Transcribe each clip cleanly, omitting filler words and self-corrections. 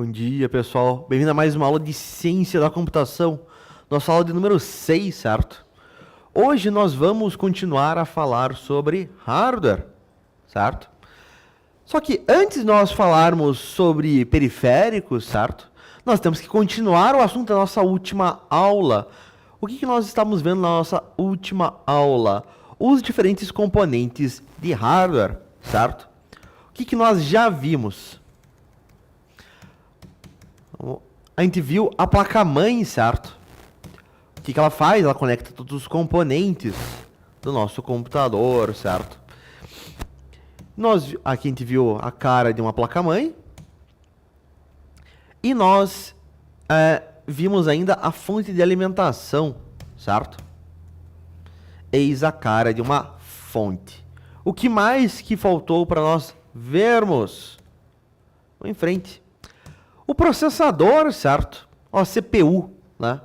Bom dia, pessoal. Bem-vindo a mais uma aula de Ciência da Computação. Nossa aula de número 6, certo? Hoje nós vamos continuar a falar sobre hardware, certo? Só que antes de nós falarmos sobre periféricos, certo? Nós temos que continuar o assunto da nossa última aula. O que nós estamos vendo na nossa última aula? Os diferentes componentes de hardware, certo? O que nós já vimos? A gente viu a placa-mãe, certo? O que ela faz? Ela conecta todos os componentes do nosso computador, certo? Aqui a gente viu a cara de uma placa-mãe. E nós vimos ainda a fonte de alimentação, certo? Eis a cara de uma fonte. O que mais que faltou para nós vermos? Vamos em frente. O processador, certo? A CPU, né?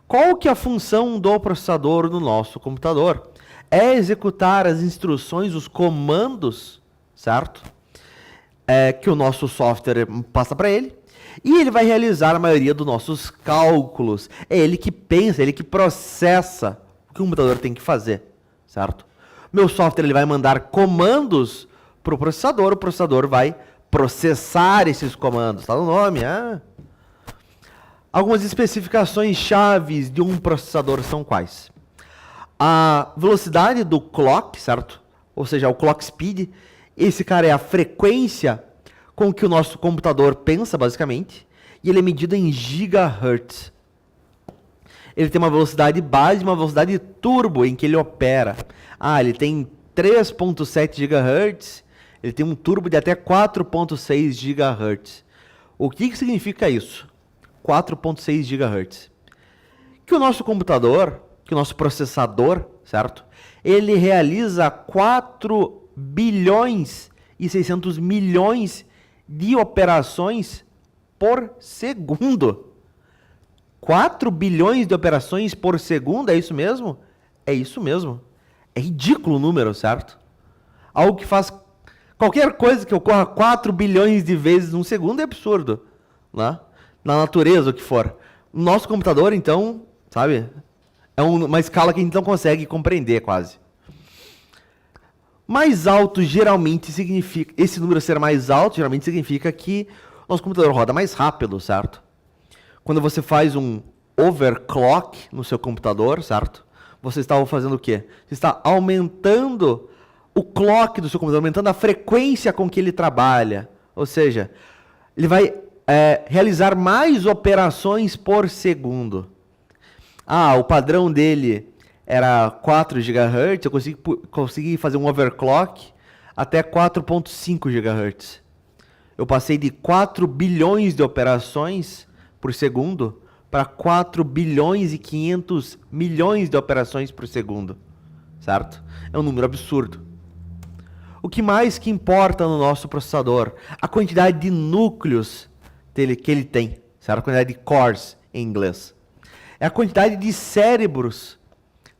Qual que é a função do processador no nosso computador? É executar as instruções, os comandos, certo? Que o nosso software passa para ele. E ele vai realizar a maioria dos nossos cálculos. É ele que pensa, é ele que processa o que o computador tem que fazer, certo? Meu software ele vai mandar comandos para o processador vai processar esses comandos. Está no nome, Algumas especificações chaves de um processador são quais? A velocidade do clock, certo? Ou seja, o clock speed. Esse cara é a frequência com que o nosso computador pensa, basicamente. E ele é medido em gigahertz. Ele tem uma velocidade base e uma velocidade turbo em que ele opera. Ele tem 3.7 GHz. Ele tem um turbo de até 4.6 GHz. O que significa isso? 4.6 GHz. Que o nosso computador, que o nosso processador, certo? Ele realiza 4 bilhões e 600 milhões de operações por segundo. 4 bilhões de operações por segundo, é isso mesmo? É isso mesmo. É ridículo o número, certo? Algo que faz qualquer coisa que ocorra 4 bilhões de vezes num segundo é absurdo, né? Na natureza, o que for. O nosso computador, então, sabe? É uma escala que a gente não consegue compreender quase. Mais alto geralmente significa... Esse número ser mais alto geralmente significa que o nosso computador roda mais rápido, certo? Quando você faz um overclock no seu computador, certo? Você está fazendo o quê? Você está aumentando o clock do seu computador, aumentando a frequência com que ele trabalha. Ou seja, ele vai realizar mais operações por segundo. O padrão dele era 4 GHz, eu consegui fazer um overclock até 4.5 GHz. Eu passei de 4 bilhões de operações por segundo para 4 bilhões e 500 milhões de operações por segundo, certo? É um número absurdo. O que mais que importa no nosso processador? A quantidade de núcleos que ele tem, certo? A quantidade de cores em inglês. É a quantidade de cérebros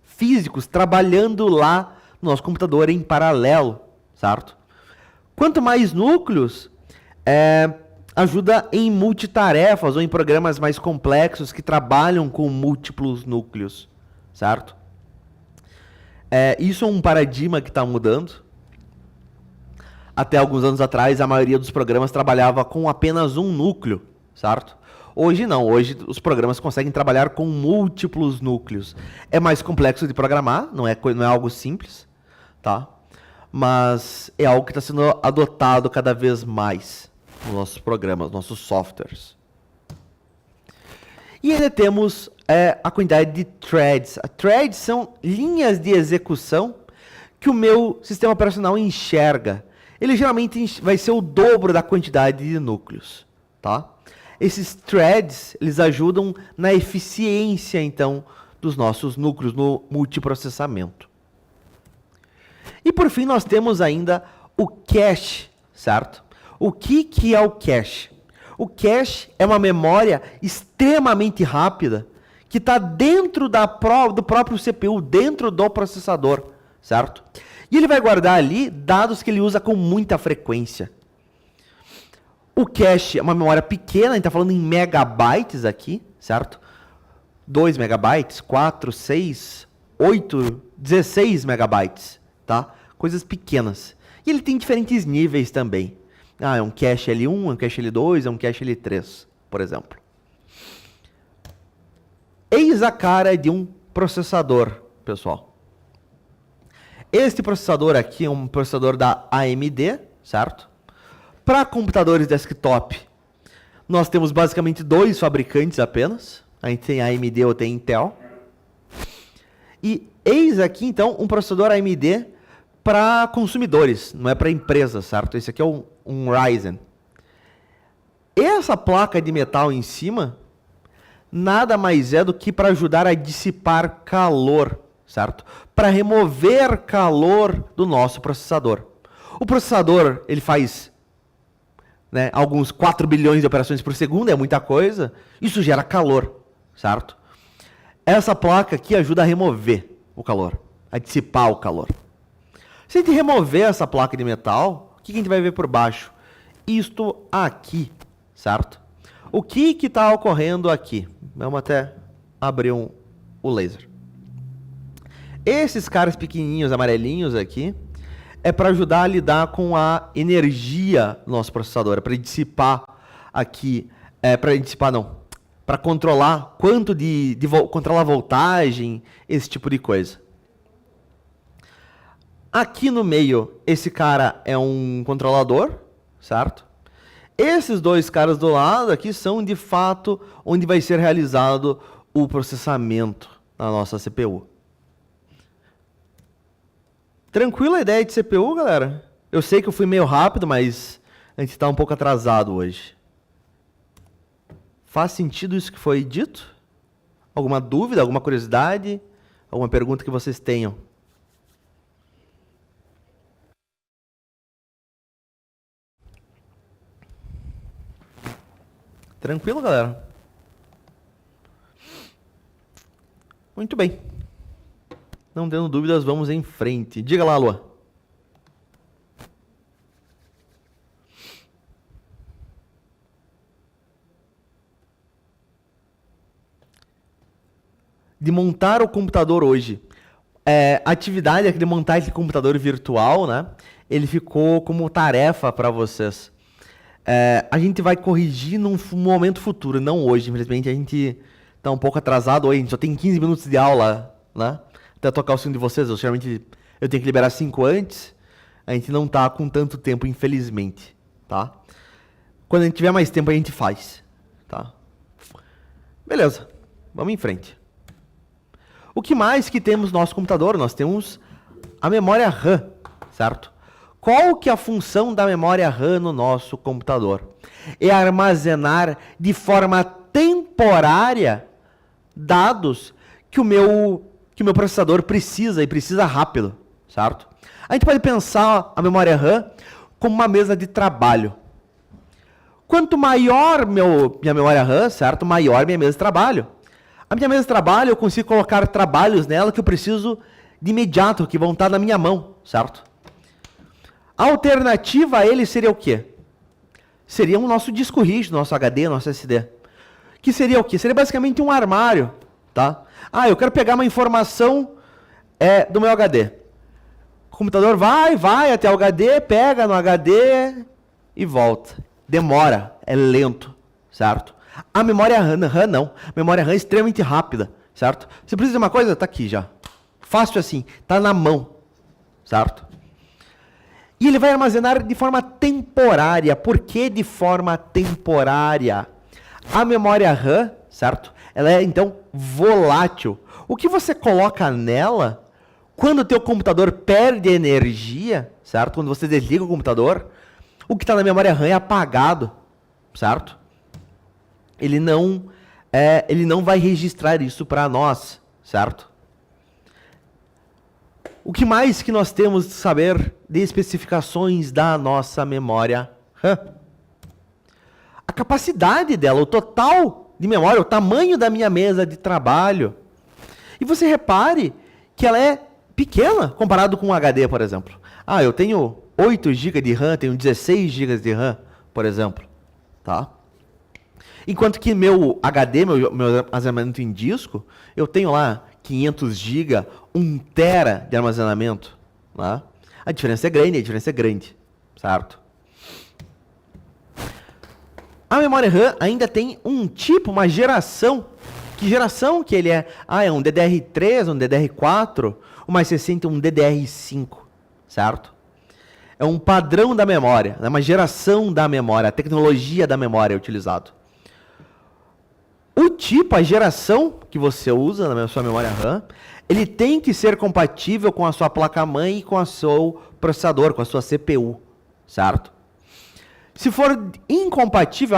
físicos trabalhando lá no nosso computador em paralelo, certo? Quanto mais núcleos, ajuda em multitarefas ou em programas mais complexos que trabalham com múltiplos núcleos, certo? Isso é um paradigma que está mudando. Até alguns anos atrás, a maioria dos programas trabalhava com apenas um núcleo, certo? Hoje não, hoje os programas conseguem trabalhar com múltiplos núcleos. É mais complexo de programar, não é algo simples, tá? Mas é algo que está sendo adotado cada vez mais nos nossos programas, nossos softwares. E ainda temos a quantidade de threads. Threads são linhas de execução que o meu sistema operacional enxerga. Ele geralmente vai ser o dobro da quantidade de núcleos, tá? Esses threads, eles ajudam na eficiência, então, dos nossos núcleos no multiprocessamento. E por fim, nós temos ainda o cache, certo? O que é o cache? O cache é uma memória extremamente rápida que está dentro do próprio CPU, dentro do processador, certo? E ele vai guardar ali dados que ele usa com muita frequência. O cache é uma memória pequena, a gente está falando em megabytes aqui, certo? 2 megabytes, 4, 6, 8, 16 megabytes, tá? Coisas pequenas. E ele tem diferentes níveis também. Ah, é um cache L1, é um cache L2, é um cache L3, por exemplo. Eis a cara de um processador, pessoal. Este processador aqui é um processador da AMD, certo? Para computadores desktop, nós temos basicamente 2 fabricantes apenas. A gente tem a AMD ou tem Intel. E eis aqui, então, um processador AMD para consumidores, não é para empresas, certo? Esse aqui é um Ryzen. Essa placa de metal em cima nada mais é do que para ajudar a dissipar calor, certo? Para remover calor do nosso processador. O processador, ele faz, né, alguns 4 bilhões de operações por segundo, é muita coisa. Isso gera calor, certo? Essa placa aqui ajuda a remover o calor, a dissipar o calor. Se a gente remover essa placa de metal, o que a gente vai ver por baixo? Isto aqui, certo? O que está ocorrendo aqui? Vamos até abrir o laser. Esses caras pequenininhos, amarelinhos aqui, é para ajudar a lidar com a energia do nosso processador, é para dissipar aqui, para controlar quanto controlar a voltagem, esse tipo de coisa. Aqui no meio, esse cara é um controlador, certo? Esses 2 caras do lado aqui são, de fato, onde vai ser realizado o processamento na nossa CPU. Tranquila a ideia de CPU, galera? Eu sei que eu fui meio rápido, mas a gente está um pouco atrasado hoje. Faz sentido isso que foi dito? Alguma dúvida, alguma curiosidade? Alguma pergunta que vocês tenham? Tranquilo, galera? Muito bem. Não tendo dúvidas, vamos em frente. Diga lá, Lua. De montar o computador hoje. A atividade aqui de montar esse computador virtual, né? Ele ficou como tarefa para vocês. A gente vai corrigir num momento futuro, não hoje. Infelizmente, a gente está um pouco atrasado hoje. A gente só tem 15 minutos de aula, né? Até tocar o sino de vocês. Geralmente, eu tenho que liberar 5 antes. A gente não está com tanto tempo, infelizmente, tá? Quando a gente tiver mais tempo, a gente faz, tá? Beleza, vamos em frente. O que mais que temos no nosso computador? Nós temos a memória RAM, certo? Qual que é a função da memória RAM no nosso computador? É armazenar de forma temporária dados que o meu processador precisa, e precisa rápido, certo? A gente pode pensar a memória RAM como uma mesa de trabalho. Quanto maior minha memória RAM, certo? Maior minha mesa de trabalho. A minha mesa de trabalho, eu consigo colocar trabalhos nela que eu preciso de imediato, que vão estar na minha mão, certo? A alternativa a ele seria o quê? Seria o nosso disco rígido, nosso HD, nosso SD. Que seria o quê? Seria basicamente um armário, tá? Ah, eu quero pegar uma informação do meu HD. O computador vai até o HD, pega no HD e volta. Demora, é lento, certo? A memória RAM não. A memória RAM é extremamente rápida, certo? Você precisa de uma coisa? Tá aqui já. Fácil assim, tá na mão, certo? E ele vai armazenar de forma temporária. Por que de forma temporária? A memória RAM, certo? Ela é, então, volátil. O que você coloca nela, quando o teu computador perde energia, certo? Quando você desliga o computador, o que está na memória RAM é apagado, certo? Ele não vai registrar isso para nós, certo? O que mais que nós temos de saber de especificações da nossa memória RAM? A capacidade dela, o total de memória, o tamanho da minha mesa de trabalho. E você repare que ela é pequena comparado com um HD, por exemplo. Ah, eu tenho 8 GB de RAM, tenho 16 GB de RAM, por exemplo. tá? Enquanto que meu HD, meu armazenamento em disco, eu tenho lá 500 GB, 1 TB de armazenamento, tá? A diferença é grande, certo? A memória RAM ainda tem um tipo, uma geração. Que geração que ele é? Ah, é um DDR3, um DDR4, o mais recente um DDR5, certo? É um padrão da memória, é uma geração da memória, a tecnologia da memória é utilizado. O tipo, a geração que você usa na sua memória RAM, ele tem que ser compatível com a sua placa-mãe e com o seu processador, com a sua CPU, certo? Se for incompatível,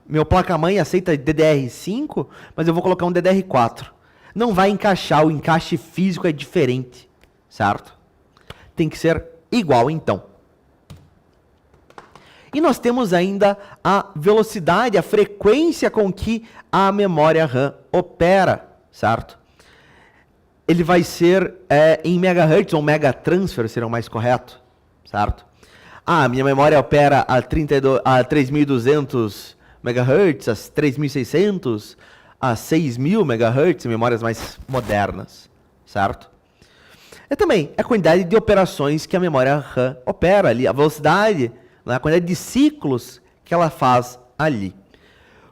meu placa-mãe aceita DDR5, mas eu vou colocar um DDR4. Não vai encaixar, o encaixe físico é diferente, certo? Tem que ser igual, então. E nós temos ainda a velocidade, a frequência com que a memória RAM opera, certo? Ele vai ser em megahertz ou megatransfer, seria o mais correto, certo? Minha memória opera a 3.200 MHz, a 3.600, a 6.000 MHz, memórias mais modernas, certo? E também a quantidade de operações que a memória RAM opera ali, a velocidade, a quantidade de ciclos que ela faz ali.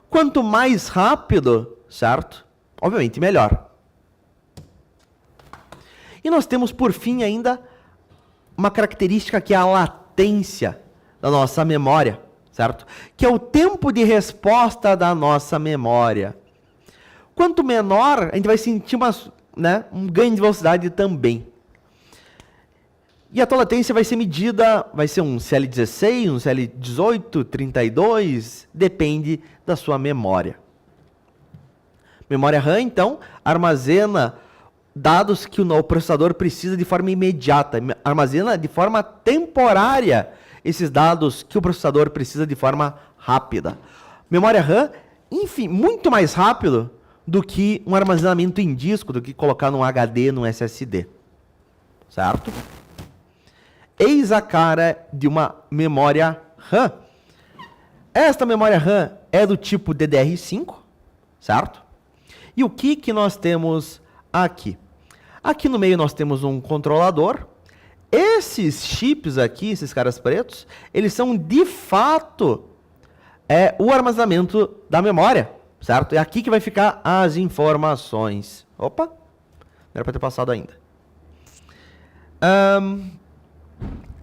Quanto mais rápido, certo? Obviamente melhor. E nós temos por fim ainda uma característica que é a latência da nossa memória, certo? Que é o tempo de resposta da nossa memória. Quanto menor, a gente vai sentir um ganho de velocidade também. E a tua latência vai ser medida, vai ser um CL16, um CL18, 32, depende da sua memória. Memória RAM, então, armazena dados que o processador precisa de forma imediata, armazena de forma temporária esses dados que o processador precisa de forma rápida. Memória RAM, enfim, muito mais rápido do que um armazenamento em disco, do que colocar num HD, num SSD. Certo? Eis a cara de uma memória RAM. Esta memória RAM é do tipo DDR5, certo? E o que nós temos aqui? Aqui no meio nós temos um controlador. Esses chips aqui, esses caras pretos, eles são de fato o armazenamento da memória, certo? É aqui que vai ficar as informações. Opa, não era para ter passado ainda.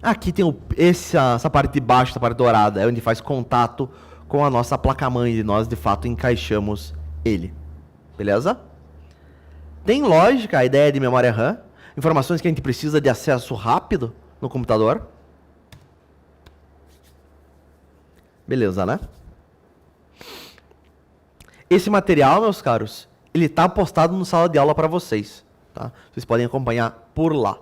Aqui tem essa parte de baixo, essa parte dourada, é onde faz contato com a nossa placa-mãe e nós de fato encaixamos ele. Beleza? Tem lógica a ideia de memória RAM, informações que a gente precisa de acesso rápido no computador. Beleza, né? Esse material, meus caros, ele está postado no sala de aula para vocês, tá? Vocês podem acompanhar por lá.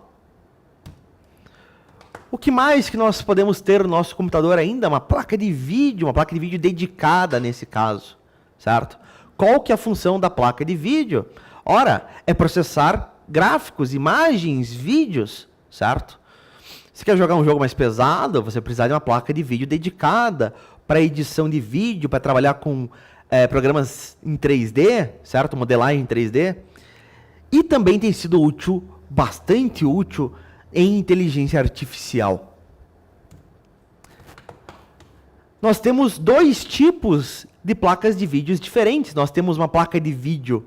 O que mais que nós podemos ter no nosso computador ainda? Uma placa de vídeo dedicada nesse caso, certo? Qual que é a função da placa de vídeo? Ora, é processar gráficos, imagens, vídeos, certo? Se quer jogar um jogo mais pesado, você precisa de uma placa de vídeo dedicada para edição de vídeo, para trabalhar com programas em 3D, certo? Modelagem em 3D. E também tem sido útil, bastante útil, em inteligência artificial. Nós temos dois tipos de placas de vídeos diferentes. Nós temos uma placa de vídeo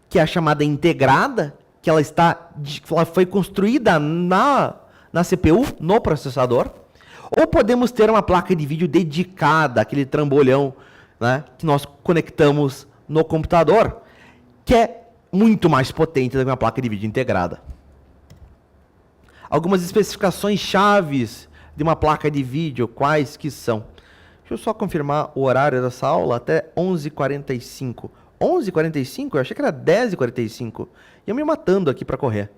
que é a chamada integrada, que ela foi construída na CPU, no processador. Ou podemos ter uma placa de vídeo dedicada, aquele trambolhão, né, que nós conectamos no computador, que é muito mais potente do que uma placa de vídeo integrada. Algumas especificações chaves de uma placa de vídeo, quais que são? Deixa eu só confirmar o horário dessa aula, até 11h45. 11h45? Eu achei que era 10h45. E eu me matando aqui para correr.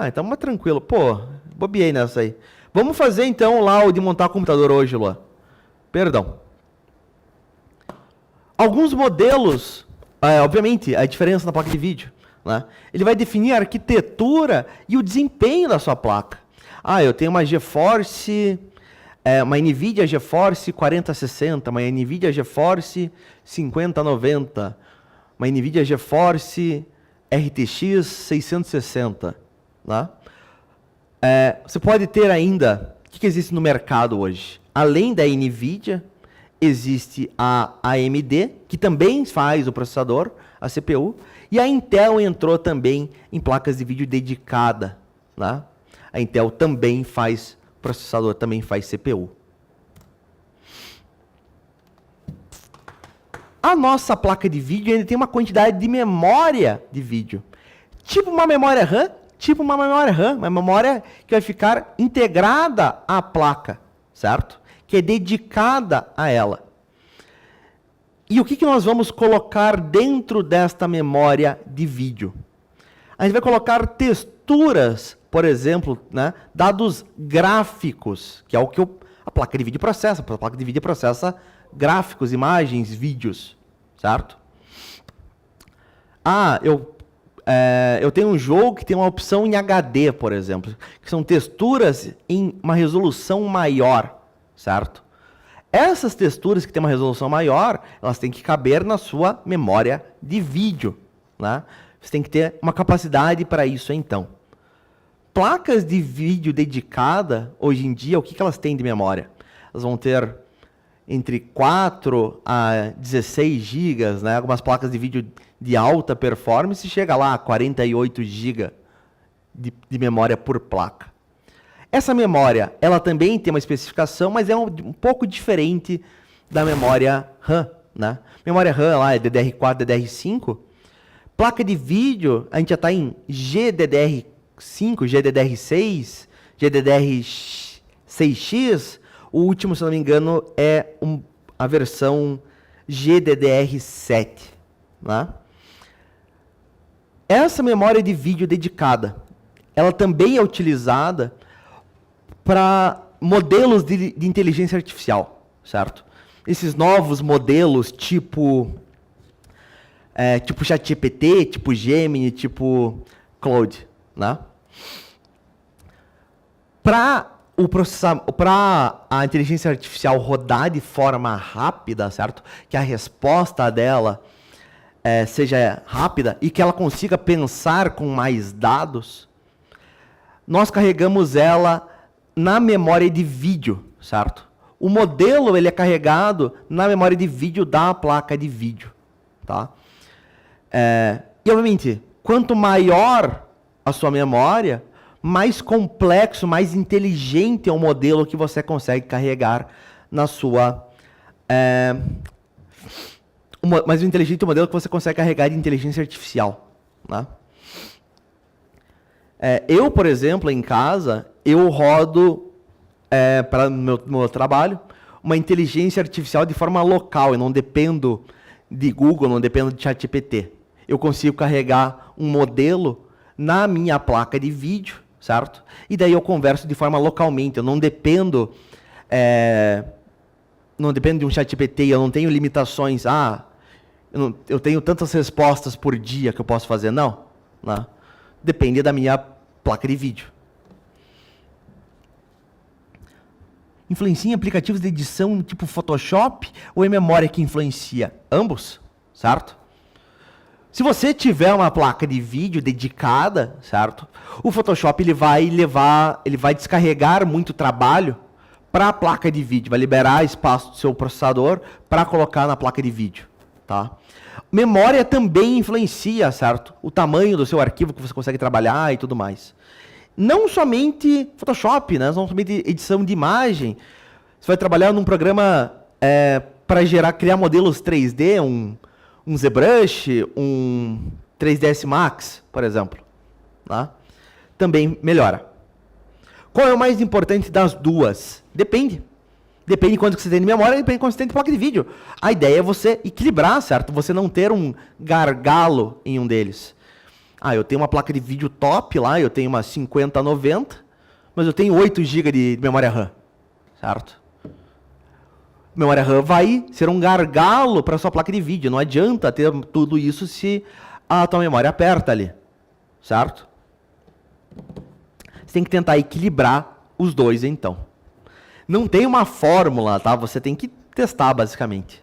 Então, mas tranquilo. Pô, bobiei nessa aí. Vamos fazer então lá o de montar o computador hoje, Luan. Perdão. Alguns modelos, obviamente, a diferença na placa de vídeo, né? Ele vai definir a arquitetura e o desempenho da sua placa. Eu tenho uma GeForce uma NVIDIA GeForce 4060, uma NVIDIA GeForce 5090, uma NVIDIA GeForce RTX 660. Né? Você pode ter ainda, o que existe no mercado hoje? Além da NVIDIA, existe a AMD, que também faz o processador, a CPU, e a Intel entrou também em placas de vídeo dedicada. Né? A Intel também faz processador, também faz CPU. A nossa placa de vídeo ainda tem uma quantidade de memória de vídeo. Tipo uma memória RAM, uma memória que vai ficar integrada à placa, certo? Que é dedicada a ela. E o que nós vamos colocar dentro desta memória de vídeo? A gente vai colocar texturas, por exemplo, né, dados gráficos, que é o que a placa de vídeo processa. A placa de vídeo processa gráficos, imagens, vídeos, certo? Eu tenho um jogo que tem uma opção em HD, por exemplo, que são texturas em uma resolução maior, certo? Essas texturas que têm uma resolução maior, elas têm que caber na sua memória de vídeo, né? Você tem que ter uma capacidade para isso, então. Placas de vídeo dedicada, hoje em dia, o que elas têm de memória? Elas vão ter entre 4 a 16 GB, né? Algumas placas de vídeo de alta performance chega lá a 48 GB de memória por placa. Essa memória, ela também tem uma especificação, mas é um pouco diferente da memória RAM, né? Memória RAM lá é DDR4, DDR5. Placa de vídeo, a gente já está em GDDR5, GDDR6, GDDR6X. O último, se não me engano, é a versão GDDR7. Né? Essa memória de vídeo dedicada, ela também é utilizada para modelos de inteligência artificial, certo? Esses novos modelos tipo ChatGPT, tipo Gemini, tipo Claude, né? Para a inteligência artificial rodar de forma rápida, certo? Que a resposta dela seja rápida e que ela consiga pensar com mais dados, nós carregamos ela na memória de vídeo, certo? O modelo ele é carregado na memória de vídeo da placa de vídeo, tá? E obviamente, quanto maior a sua memória, mais complexo, mais inteligente é o modelo que você consegue carregar na sua... mais inteligente é o modelo que você consegue carregar de inteligência artificial. Né? Eu, por exemplo, em casa, eu rodo, para o meu trabalho, uma inteligência artificial de forma local. Eu não dependo de Google, não dependo de ChatGPT. Eu consigo carregar um modelo na minha placa de vídeo, certo? E daí eu converso de forma localmente. Eu não dependo, de um ChatGPT. Eu não tenho limitações. Eu tenho tantas respostas por dia que eu posso fazer. Não. Né? Depende da minha placa de vídeo. Influencia em aplicativos de edição tipo Photoshop ou é memória que influencia? Ambos, certo? Se você tiver uma placa de vídeo dedicada, certo? O Photoshop ele vai descarregar muito trabalho para a placa de vídeo, vai liberar espaço do seu processador para colocar na placa de vídeo, tá? Memória também influencia, certo? O tamanho do seu arquivo que você consegue trabalhar e tudo mais. Não somente Photoshop, né? Não somente edição de imagem. Você vai trabalhar num programa para criar modelos 3D, um ZBrush, um 3ds Max, por exemplo. Tá? Também melhora. Qual é o mais importante das duas? Depende. Depende de quanto que você tem de memória, depende de quanto você tem de placa de vídeo. A ideia é você equilibrar, certo? Você não ter um gargalo em um deles. Eu tenho uma placa de vídeo top lá, eu tenho uma 5090, mas eu tenho 8 GB de memória RAM, certo? Memória RAM vai ser um gargalo para sua placa de vídeo. Não adianta ter tudo isso se a tua memória aperta ali, certo? Você tem que tentar equilibrar os dois, então. Não tem uma fórmula, tá? Você tem que testar, basicamente.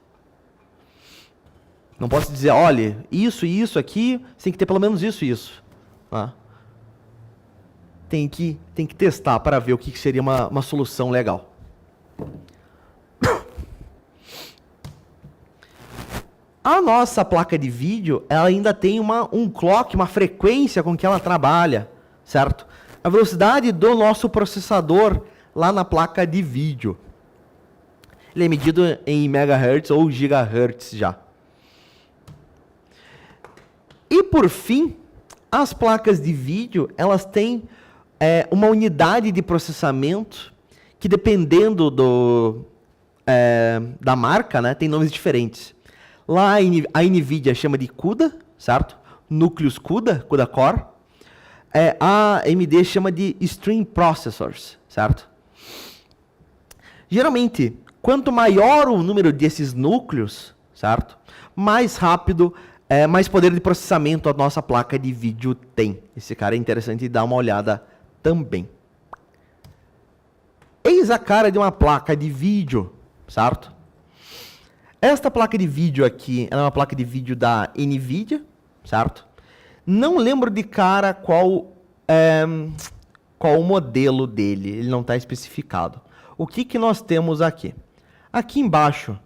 Não posso dizer, olha, isso e isso aqui, você tem que ter pelo menos isso e isso. Tá? Tem que testar para ver o que seria uma solução legal. A nossa placa de vídeo, ela ainda tem um clock, uma frequência com que ela trabalha, certo? A velocidade do nosso processador lá na placa de vídeo. Ele é medido em megahertz ou gigahertz já. E por fim, as placas de vídeo, elas têm uma unidade de processamento que, dependendo da marca, né, tem nomes diferentes. Lá a NVIDIA chama de CUDA, certo? Núcleos CUDA, CUDA Core. A AMD chama de Stream Processors, certo? Geralmente, quanto maior o número desses núcleos, certo? Mais rápido, mais poder de processamento a nossa placa de vídeo tem. Esse cara é interessante dar uma olhada também. Eis a cara de uma placa de vídeo, certo? Esta placa de vídeo aqui é uma placa de vídeo da NVIDIA, certo? Não lembro de cara qual o modelo dele, ele não está especificado. O que nós temos aqui? Aqui embaixo,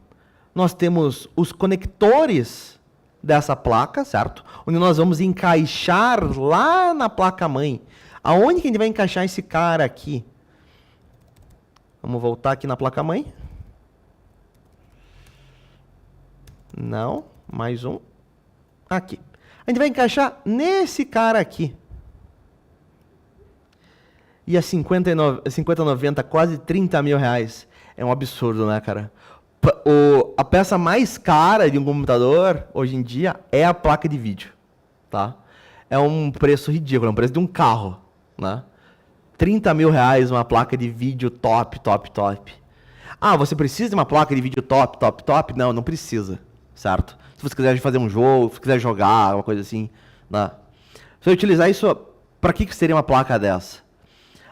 nós temos os conectores dessa placa, certo? Onde nós vamos encaixar lá na placa-mãe. Aonde que a gente vai encaixar esse cara aqui? Vamos voltar aqui na placa-mãe. Não, mais um. Aqui. A gente vai encaixar nesse cara aqui. E a 50,90, quase 30 mil reais. É um absurdo, né, cara? A peça mais cara de um computador, hoje em dia, é a placa de vídeo. Tá? É um preço ridículo, é um preço de um carro. Né? 30 mil reais uma placa de vídeo top. Ah, você precisa de uma placa de vídeo top? Não, não precisa. Certo? Se você quiser fazer um jogo, se quiser jogar, uma coisa assim. Né? Se eu utilizar isso, para que seria uma placa dessa?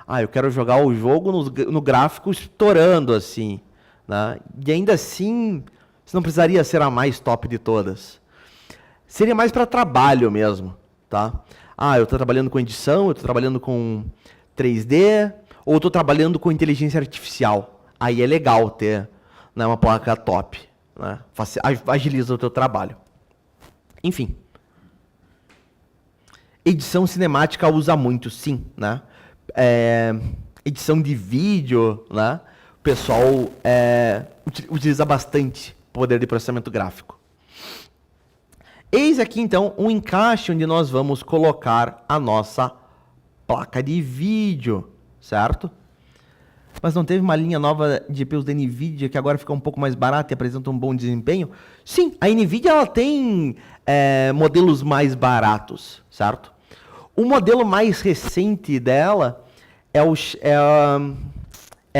Ah, eu quero jogar o jogo no gráfico estourando assim. Né? E ainda assim, você não precisaria ser a mais top de todas. Seria mais para trabalho mesmo. Tá? Ah, eu estou trabalhando com edição, eu estou trabalhando com 3D, ou estou trabalhando com inteligência artificial. Aí é legal ter, né, uma placa top. Né? Agiliza o teu trabalho. Enfim. Edição cinemática usa muito, sim. Né? Edição de vídeo, né? O pessoal utiliza bastante poder de processamento gráfico. Eis aqui, então, um encaixe onde nós vamos colocar a nossa placa de vídeo, certo? Mas não teve uma linha nova de GPUs da NVIDIA que agora fica um pouco mais barata e apresenta um bom desempenho? Sim, a NVIDIA ela tem modelos mais baratos, certo? O modelo mais recente dela é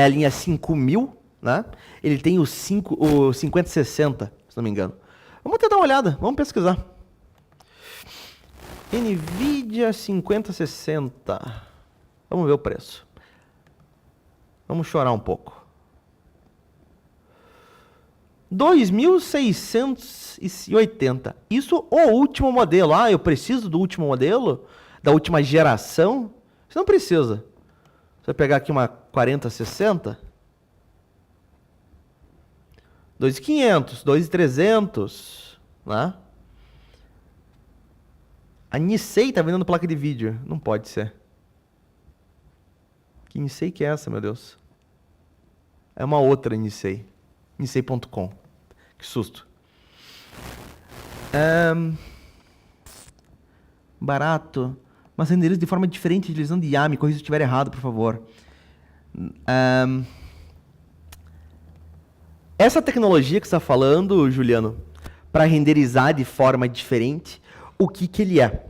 a linha 5000, né? Ele tem o 5060, se não me engano. Vamos tentar dar uma olhada, vamos pesquisar. NVIDIA 5060. Vamos ver o preço. Vamos chorar um pouco. 2.680. Isso o último modelo. Ah, eu preciso do último modelo? Da última geração? Você não precisa. Você vai pegar aqui uma 4060. 2.500, 2.300, né? A Nisei tá vendendo placa de vídeo. Não pode ser. Que Nisei que é essa, meu Deus? É uma outra Nisei. Nisei.com. Que susto. Barato. Mas renderiza de forma diferente utilizando IA. Me corrija se eu estiver errado, por favor. Essa tecnologia que você está falando, Juliano, para renderizar de forma diferente, o que ele é?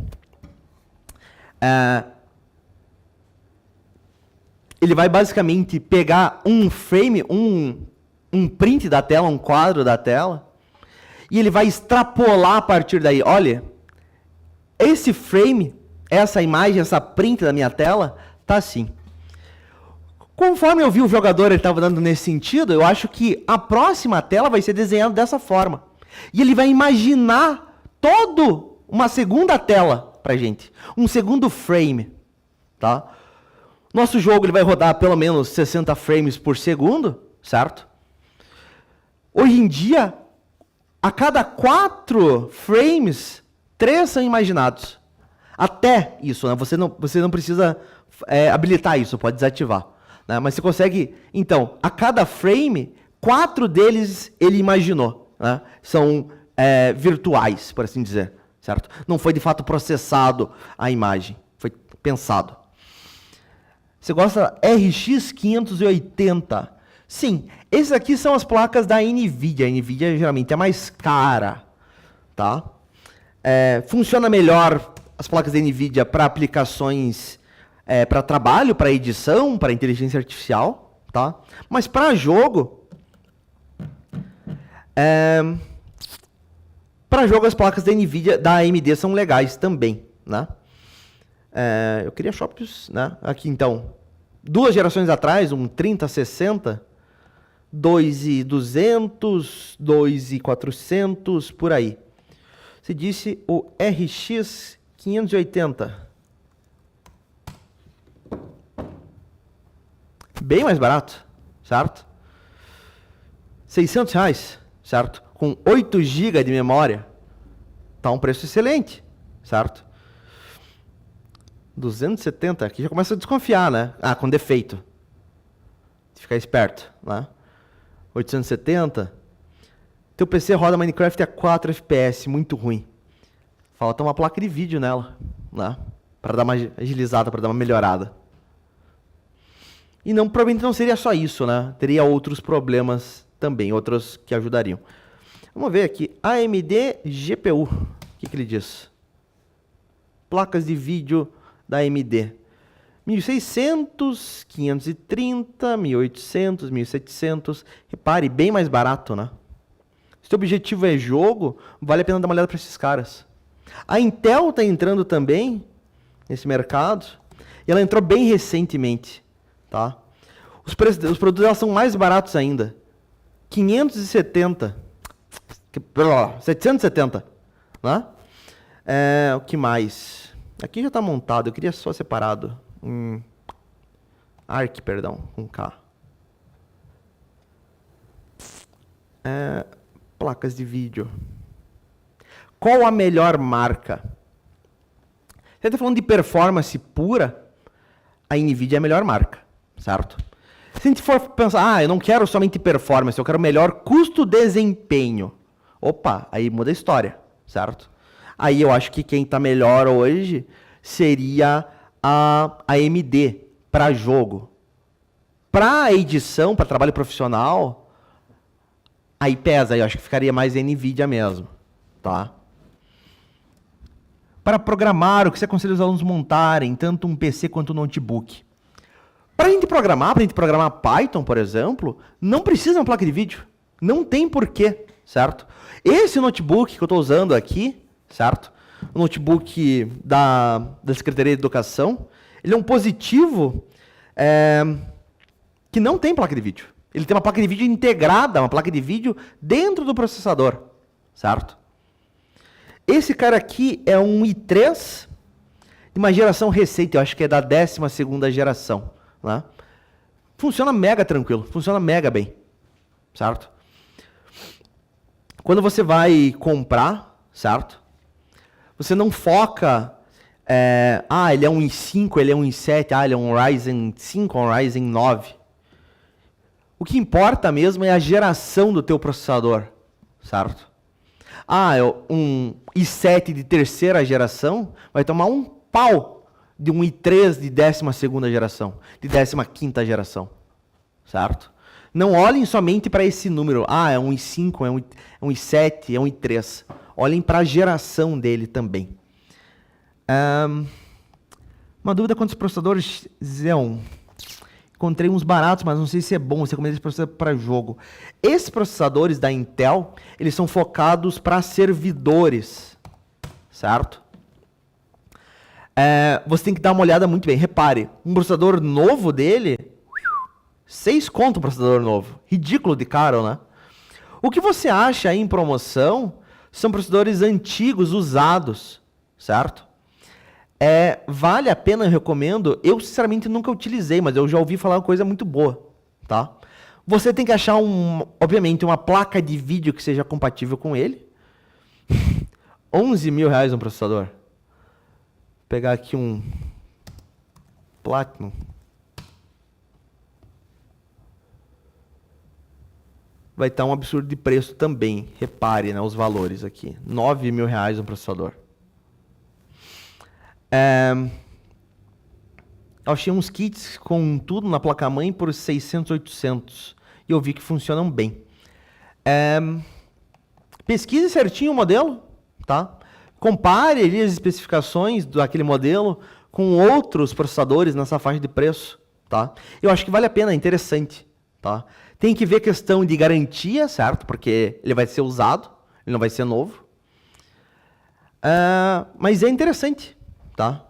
Ele vai basicamente pegar um frame, um print da tela, um quadro da tela, e ele vai extrapolar a partir daí. Olha, esse frame, essa imagem, essa print da minha tela, tá assim. Conforme eu vi o jogador, ele estava dando nesse sentido, eu acho que a próxima tela vai ser desenhada dessa forma. E ele vai imaginar todo uma segunda tela pra gente, um segundo frame, tá? Nosso jogo ele vai rodar pelo menos 60 frames por segundo, certo? Hoje em dia, a cada 4 frames, 3 são imaginados. Até isso, né? Você não precisa habilitar isso, pode desativar. Né? Mas você consegue, então, a cada frame, 4 deles ele imaginou. Né? São virtuais, por assim dizer. Certo? Não foi de fato processado a imagem, foi pensado. Você gosta RX 580? Sim, esses aqui são as placas da NVIDIA. A NVIDIA geralmente é mais cara. Tá? Funciona melhor as placas da NVIDIA para aplicações, para trabalho, para edição, para inteligência artificial. Tá? Mas para jogo... Para jogo, as placas da NVIDIA, da AMD são legais também, né? Eu queria shops, né? Aqui, então, 2 gerações atrás, um 3060, 2.200, 2.400, por aí. Você disse o RX 580. Bem mais barato, certo? R$600, certo? Com 8 GB de memória, tá um preço excelente, certo? 270, aqui já começa a desconfiar, né? Ah, com defeito. Ficar esperto, né? 870. Teu PC roda Minecraft a 4 FPS, muito ruim. Falta uma placa de vídeo nela, né? Para dar uma agilizada, para dar uma melhorada. E não, provavelmente não seria só isso, né? Teria outros problemas também, outros que ajudariam. Vamos ver aqui, AMD GPU, o que ele diz? Placas de vídeo da AMD. 1600, 530, 1800, 1700. Repare, bem mais barato, né? Se o objetivo é jogo, vale a pena dar uma olhada para esses caras. A Intel está entrando também nesse mercado. E ela entrou bem recentemente, tá? Os produtos dela são mais baratos ainda. 770, né? O que mais? Aqui já está montado, eu queria só separado. ARC, perdão, com K. Placas de vídeo. Qual a melhor marca? Você está falando de performance pura, a NVIDIA é a melhor marca, certo? Se a gente for pensar, eu não quero somente performance, eu quero melhor custo-desempenho. Opa, aí muda a história, certo? Aí eu acho que quem está melhor hoje seria a AMD para jogo. Para edição, para trabalho profissional, aí pesa, eu acho que ficaria mais a NVIDIA mesmo, tá? Para programar, o que você aconselha os alunos montarem, tanto um PC quanto um notebook? Para a gente programar Python, por exemplo, não precisa uma placa de vídeo. Não tem porquê, certo? Esse notebook que eu estou usando aqui, certo? O notebook da Secretaria de Educação, ele é um positivo que não tem placa de vídeo. Ele tem uma placa de vídeo integrada, uma placa de vídeo dentro do processador, certo? Esse cara aqui é um i3 de uma geração recente, eu acho que é da 12ª geração. Né? Funciona mega tranquilo, funciona mega bem, certo? Quando você vai comprar, certo? Você não foca, ele é um i5, ele é um i7, ele é um Ryzen 5, um Ryzen 9. O que importa mesmo é a geração do teu processador, certo? É um i7 de 3ª geração, vai tomar um pau de um i3 de 12ª geração, de 15ª geração, certo? Não olhem somente para esse número, é um i5, é um i7, é um i3. Olhem para a geração dele também. Uma dúvida quanto aos processadores Xeon. Encontrei uns baratos, mas não sei se é bom, você recomenda esse processador para jogo. Esses processadores da Intel, eles são focados para servidores, certo? Você tem que dar uma olhada muito bem. Repare, um processador novo dele 6 conto o processador novo. Ridículo de caro, né? O que você acha aí em promoção são processadores antigos, usados, certo? Vale a pena, eu recomendo. Eu, sinceramente, nunca utilizei, mas eu já ouvi falar uma coisa muito boa, tá? Você tem que achar, obviamente, uma placa de vídeo que seja compatível com ele. 11 mil reais um processador. Vou pegar aqui um Platinum. Vai estar um absurdo de preço também. Repare, né, os valores aqui. 9 mil reais um processador. Eu achei uns kits com tudo na placa-mãe por 600, 800. E eu vi que funcionam bem. Pesquise certinho o modelo, tá? Compare ali as especificações daquele modelo com outros processadores nessa faixa de preço, tá? Eu acho que vale a pena, é interessante, tá? Tem que ver a questão de garantia, certo? Porque ele vai ser usado, ele não vai ser novo. Mas é interessante, tá?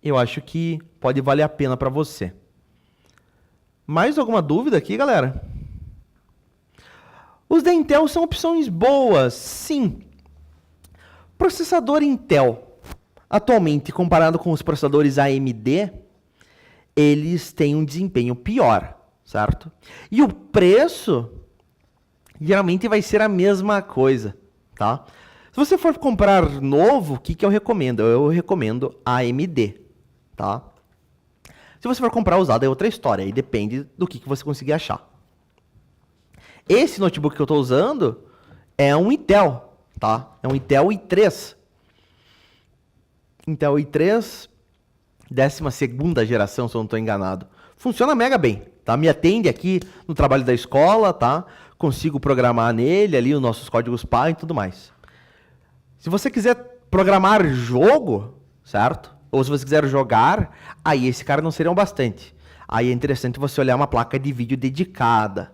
Eu acho que pode valer a pena para você. Mais alguma dúvida aqui, galera? Os da Intel são opções boas, sim. Processador Intel, atualmente, comparado com os processadores AMD, eles têm um desempenho pior, certo? E o preço, geralmente, vai ser a mesma coisa, tá? Se você for comprar novo, o que eu recomendo? Eu recomendo AMD, tá? Se você for comprar usado, é outra história, aí depende do que você conseguir achar. Esse notebook que eu estou usando é um Intel, tá? É um Intel i3. Intel i3, 12ª geração, se eu não estou enganado. Funciona mega bem, tá? Me atende aqui no trabalho da escola, tá? Consigo programar nele ali os nossos códigos PA e tudo mais. Se você quiser programar jogo, certo? Ou se você quiser jogar, aí esse cara não seria um bastante. Aí é interessante você olhar uma placa de vídeo dedicada,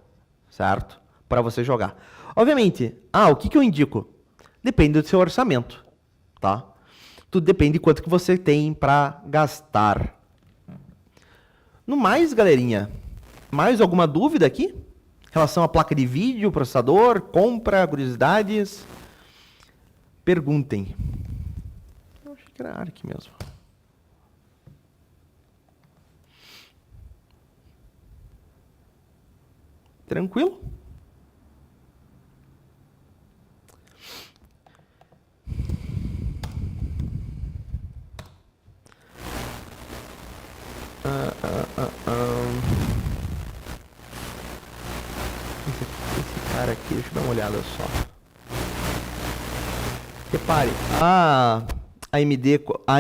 certo? Para você jogar. Obviamente, o que eu indico? Depende do seu orçamento, tá? Tudo depende de quanto que você tem para gastar. No mais, galerinha, mais alguma dúvida aqui? Em relação à placa de vídeo, processador, compra, curiosidades? Perguntem. Eu achei que era ARC mesmo. Tranquilo? Esse cara aqui, deixa eu dar uma olhada só. Repare, a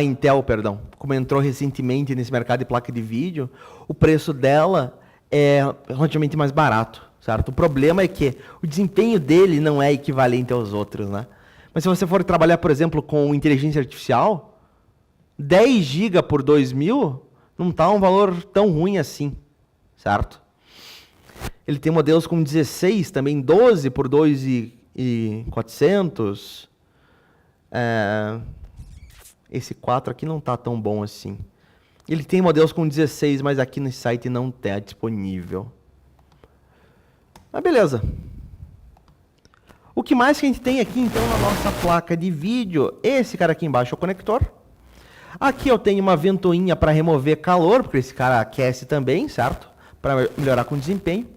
Intel, perdão, como entrou recentemente nesse mercado de placa de vídeo, o preço dela é relativamente mais barato, certo? O problema é que o desempenho dele não é equivalente aos outros, né? Mas se você for trabalhar, por exemplo, com inteligência artificial, 10 GB por 2.000 não está um valor tão ruim assim, certo? Ele tem modelos com 16, também 12 por 2.400. Esse 4 aqui não está tão bom assim. Ele tem modelos com 16, mas aqui nesse site não está disponível. Mas beleza. O que mais que a gente tem aqui, então, na nossa placa de vídeo? Esse cara aqui embaixo é o conector. Aqui eu tenho uma ventoinha para remover calor, porque esse cara aquece também, certo? Para melhorar com o desempenho.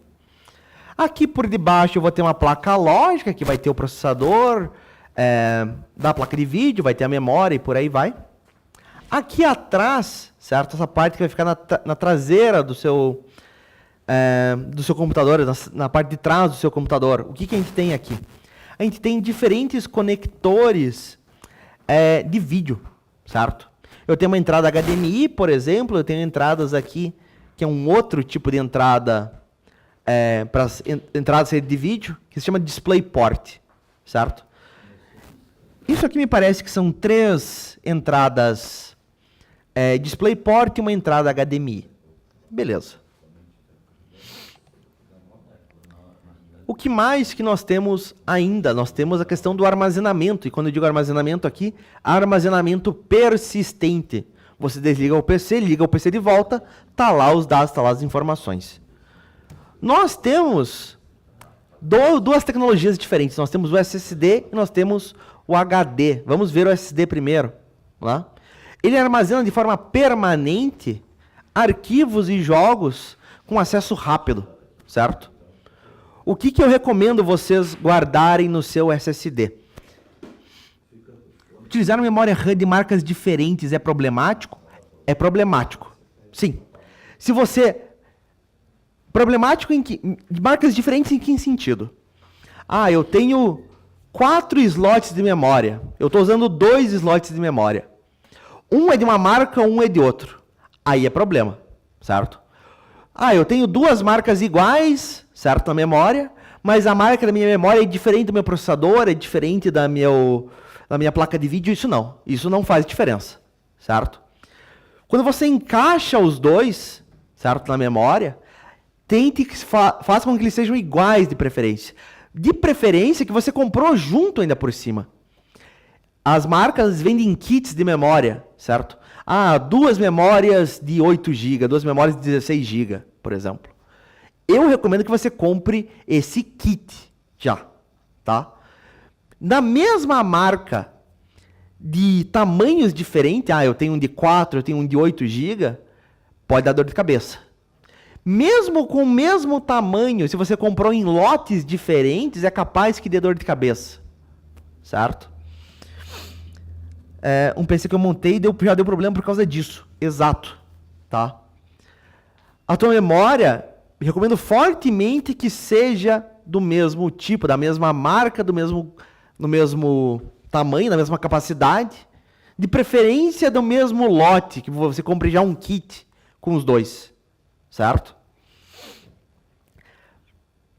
Aqui por debaixo eu vou ter uma placa lógica, que vai ter o processador da placa de vídeo, vai ter a memória e por aí vai. Aqui atrás, certo? Essa parte que vai ficar na traseira do seu computador, na parte de trás do seu computador. O que a gente tem aqui? A gente tem diferentes conectores de vídeo, certo? Eu tenho uma entrada HDMI, por exemplo, eu tenho entradas aqui, que é um outro tipo de entrada para entradas de vídeo, que se chama DisplayPort, certo? Isso aqui me parece que são 3 entradas DisplayPort e uma entrada HDMI. Beleza. O que mais que nós temos ainda? Nós temos a questão do armazenamento. E quando eu digo armazenamento aqui, armazenamento persistente. Você desliga o PC, liga o PC de volta, tá lá os dados, tá lá as informações. Nós temos duas tecnologias diferentes. Nós temos o SSD e nós temos o HD. Vamos ver o SSD primeiro. Lá. Ele armazena de forma permanente arquivos e jogos com acesso rápido, certo? O que eu recomendo vocês guardarem no seu SSD? Utilizar uma memória RAM de marcas diferentes é problemático? É problemático, sim. Se você... Problemático de marcas diferentes em que sentido? Ah, eu tenho 4 slots de memória. Eu estou usando 2 slots de memória. Um é de uma marca, um é de outro. Aí é problema, certo? Ah, eu tenho 2 marcas iguais, certo, na memória, mas a marca da minha memória é diferente do meu processador, é diferente da minha placa de vídeo. Isso não faz diferença, certo? Quando você encaixa os dois, certo, na memória, tente que faça com que eles sejam iguais de preferência. De preferência que você comprou junto ainda por cima. As marcas vendem kits de memória, certo? Ah, 2 memórias de 8 GB, 2 memórias de 16 GB, por exemplo. Eu recomendo que você compre esse kit já, tá? Na mesma marca, de tamanhos diferentes, eu tenho um de 4, eu tenho um de 8 GB, pode dar dor de cabeça. Mesmo com o mesmo tamanho, se você comprou em lotes diferentes, é capaz que dê dor de cabeça, certo? Um PC que eu montei já deu problema por causa disso, exato, tá? A tua memória, recomendo fortemente que seja do mesmo tipo, da mesma marca, do mesmo tamanho, da mesma capacidade, de preferência do mesmo lote, que você compre já um kit com os dois, certo?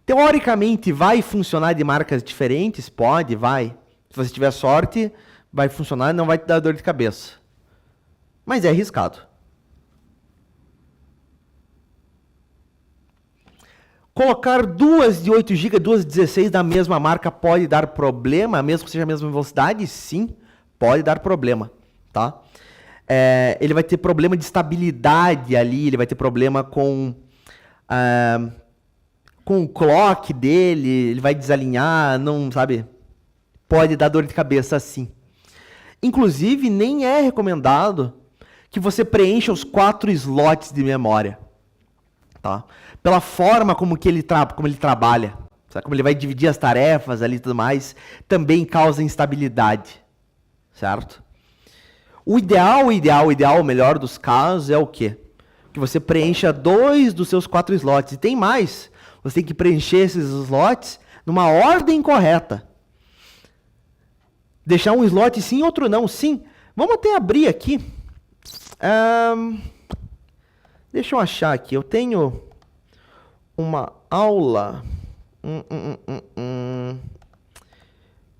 Teoricamente, vai funcionar de marcas diferentes? Pode, vai. Se você tiver sorte, vai funcionar e não vai te dar dor de cabeça. Mas é arriscado. Colocar 2 de 8 GB, 2 de 16 da mesma marca pode dar problema, mesmo que seja a mesma velocidade? Sim, pode dar problema, tá? Ele vai ter problema de estabilidade ali, ele vai ter problema com o clock dele, ele vai desalinhar, não, sabe? Pode dar dor de cabeça sim. Inclusive, nem é recomendado que você preencha os 4 slots de memória, tá? Pela forma como ele trabalha, sabe? Como ele vai dividir as tarefas ali e tudo mais, também causa instabilidade, certo? O melhor dos casos é o quê? Que você preencha 2 dos seus 4 slots. E tem mais, você tem que preencher esses slots numa ordem correta. Deixar um slot sim, outro não. Sim, vamos até abrir aqui. Deixa eu achar aqui, eu tenho uma aula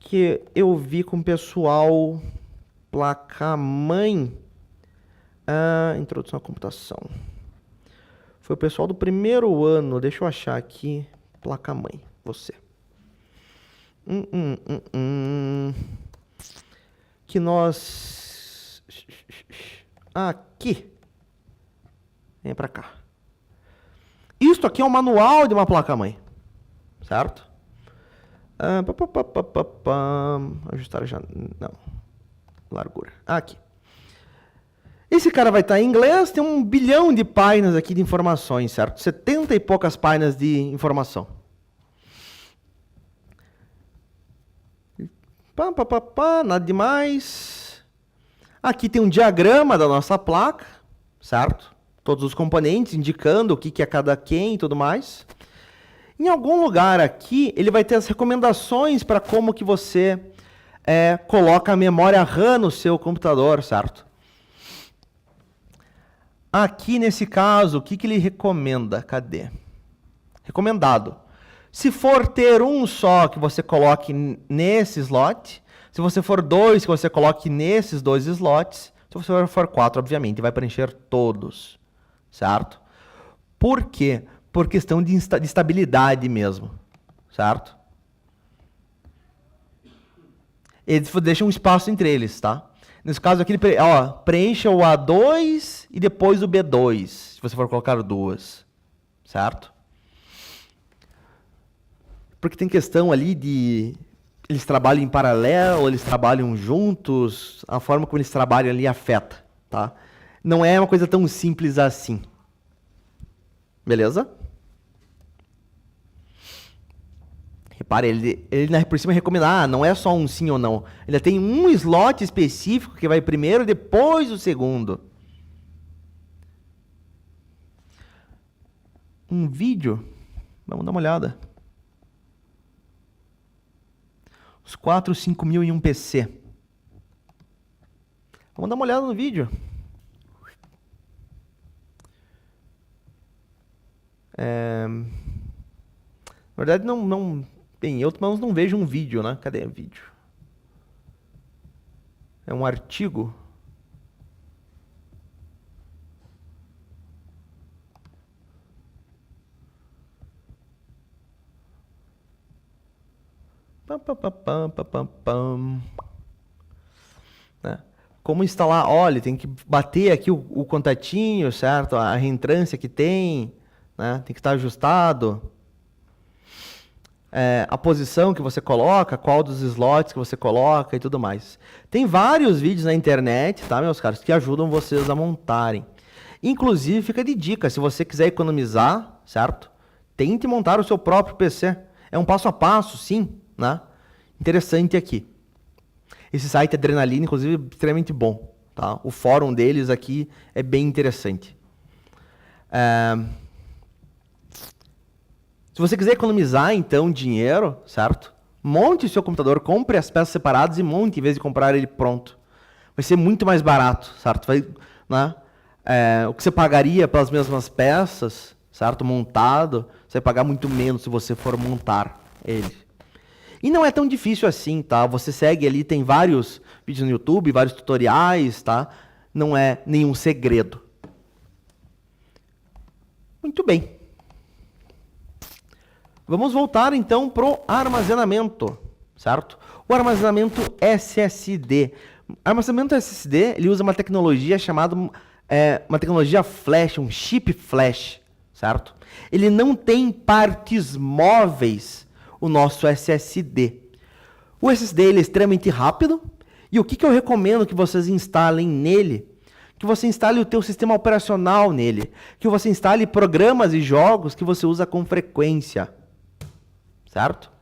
que eu vi com o pessoal placa-mãe, introdução à computação. Foi o pessoal do primeiro ano, deixa eu achar aqui, placa-mãe, você. Que nós... Aqui. Vem pra cá. Isto aqui é um manual de uma placa-mãe, certo? Ajustar já... Não. Largura. Aqui. Esse cara vai estar em inglês, tem 1 bilhão de páginas aqui de informações, certo? 70 e poucas páginas de informação. Nada demais. Aqui tem um diagrama da nossa placa, certo? Todos os componentes indicando o que é cada quem e tudo mais. Em algum lugar aqui, ele vai ter as recomendações para como que você coloca a memória RAM no seu computador, certo? Aqui, nesse caso, o que ele recomenda? Cadê? Recomendado. Se for ter um só, que você coloque nesse slot. Se você for 2, que você coloque nesses 2 slots. Se você for 4, obviamente, vai preencher todos. Certo? Por quê? Por questão de estabilidade mesmo. Certo? Eles deixam um espaço entre eles, tá? Nesse caso aqui, ó, preencha o A2 e depois o B2, se você for colocar duas, certo? Porque tem questão ali de eles trabalham em paralelo, eles trabalham juntos, a forma como eles trabalham ali afeta, tá? Não é uma coisa tão simples assim. Beleza? Repare, ele por cima recomenda, não é só um sim ou não. Ele tem um slot específico que vai primeiro e depois o segundo. Um vídeo, vamos dar uma olhada. Os 4, 5 mil em um PC. Vamos dar uma olhada no vídeo. Na verdade, bem, eu não vejo um vídeo, né? Cadê o vídeo? É um artigo. Né? Como instalar? Olha, tem que bater aqui o contatinho, certo? A reentrância que tem, né? Tem que estar ajustado. A posição que você coloca, qual dos slots que você coloca e tudo mais. Tem vários vídeos na internet, tá, meus caros, que ajudam vocês a montarem. Inclusive, fica de dica, se você quiser economizar, certo? Tente montar o seu próprio PC. É um passo a passo, sim, né? Interessante aqui. Esse site Adrenalina, inclusive, é extremamente bom, tá? O fórum deles aqui é bem interessante. Se você quiser economizar, então, dinheiro, certo? Monte o seu computador, compre as peças separadas e monte, em vez de comprar ele pronto. Vai ser muito mais barato, certo? Né? O que você pagaria pelas mesmas peças, certo? Montado, você vai pagar muito menos se você for montar ele. E não é tão difícil assim, tá? Você segue ali, tem vários vídeos no YouTube, vários tutoriais, tá? Não é nenhum segredo. Muito bem. Vamos voltar então para o armazenamento, certo? O armazenamento SSD. O armazenamento SSD, ele usa uma tecnologia chamada, uma tecnologia flash, um chip flash, certo? Ele não tem partes móveis, o nosso SSD. O SSD ele é extremamente rápido, e o que eu recomendo que vocês instalem nele? Que você instale o teu sistema operacional nele, que você instale programas e jogos que você usa com frequência. Certo?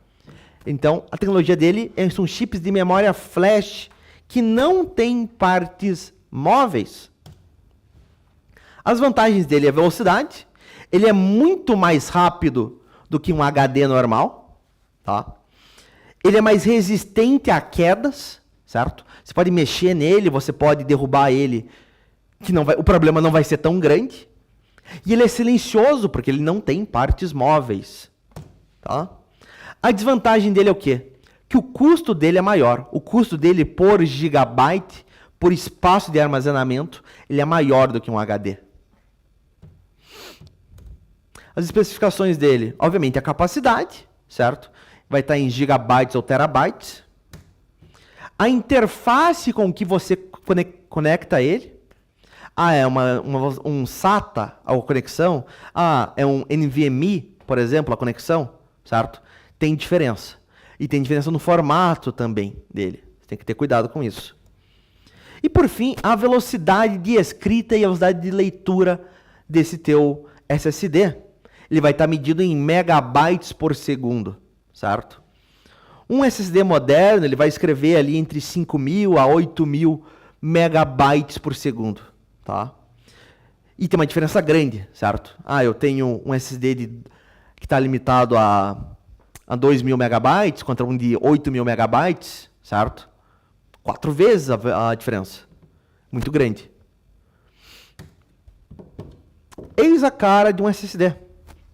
Então, a tecnologia dele são chips de memória flash que não tem partes móveis. As vantagens dele é a velocidade. Ele é muito mais rápido do que um HD normal. Tá? Ele é mais resistente a quedas. Certo? Você pode mexer nele, você pode derrubar ele, o problema não vai ser tão grande. E ele é silencioso, porque ele não tem partes móveis. Tá? A desvantagem dele é o quê? Que o custo dele é maior. O custo dele por gigabyte, por espaço de armazenamento, ele é maior do que um HD. As especificações dele, obviamente, a capacidade, certo? Vai estar em gigabytes ou terabytes. A interface com que você conecta ele. É um SATA a conexão. É um NVMe, por exemplo, a conexão, certo? Tem diferença. E tem diferença no formato também dele. Você tem que ter cuidado com isso. E por fim, a velocidade de escrita e a velocidade de leitura desse teu SSD. Ele vai estar medido em megabytes por segundo, certo? Um SSD moderno, ele vai escrever ali entre 5.000 a 8.000 megabytes por segundo, tá? E tem uma diferença grande, certo? Eu tenho um SSD que está limitado a 2.000 megabytes contra um de 8.000 megabytes, certo? 4 vezes a diferença. Muito grande. Eis a cara de um SSD,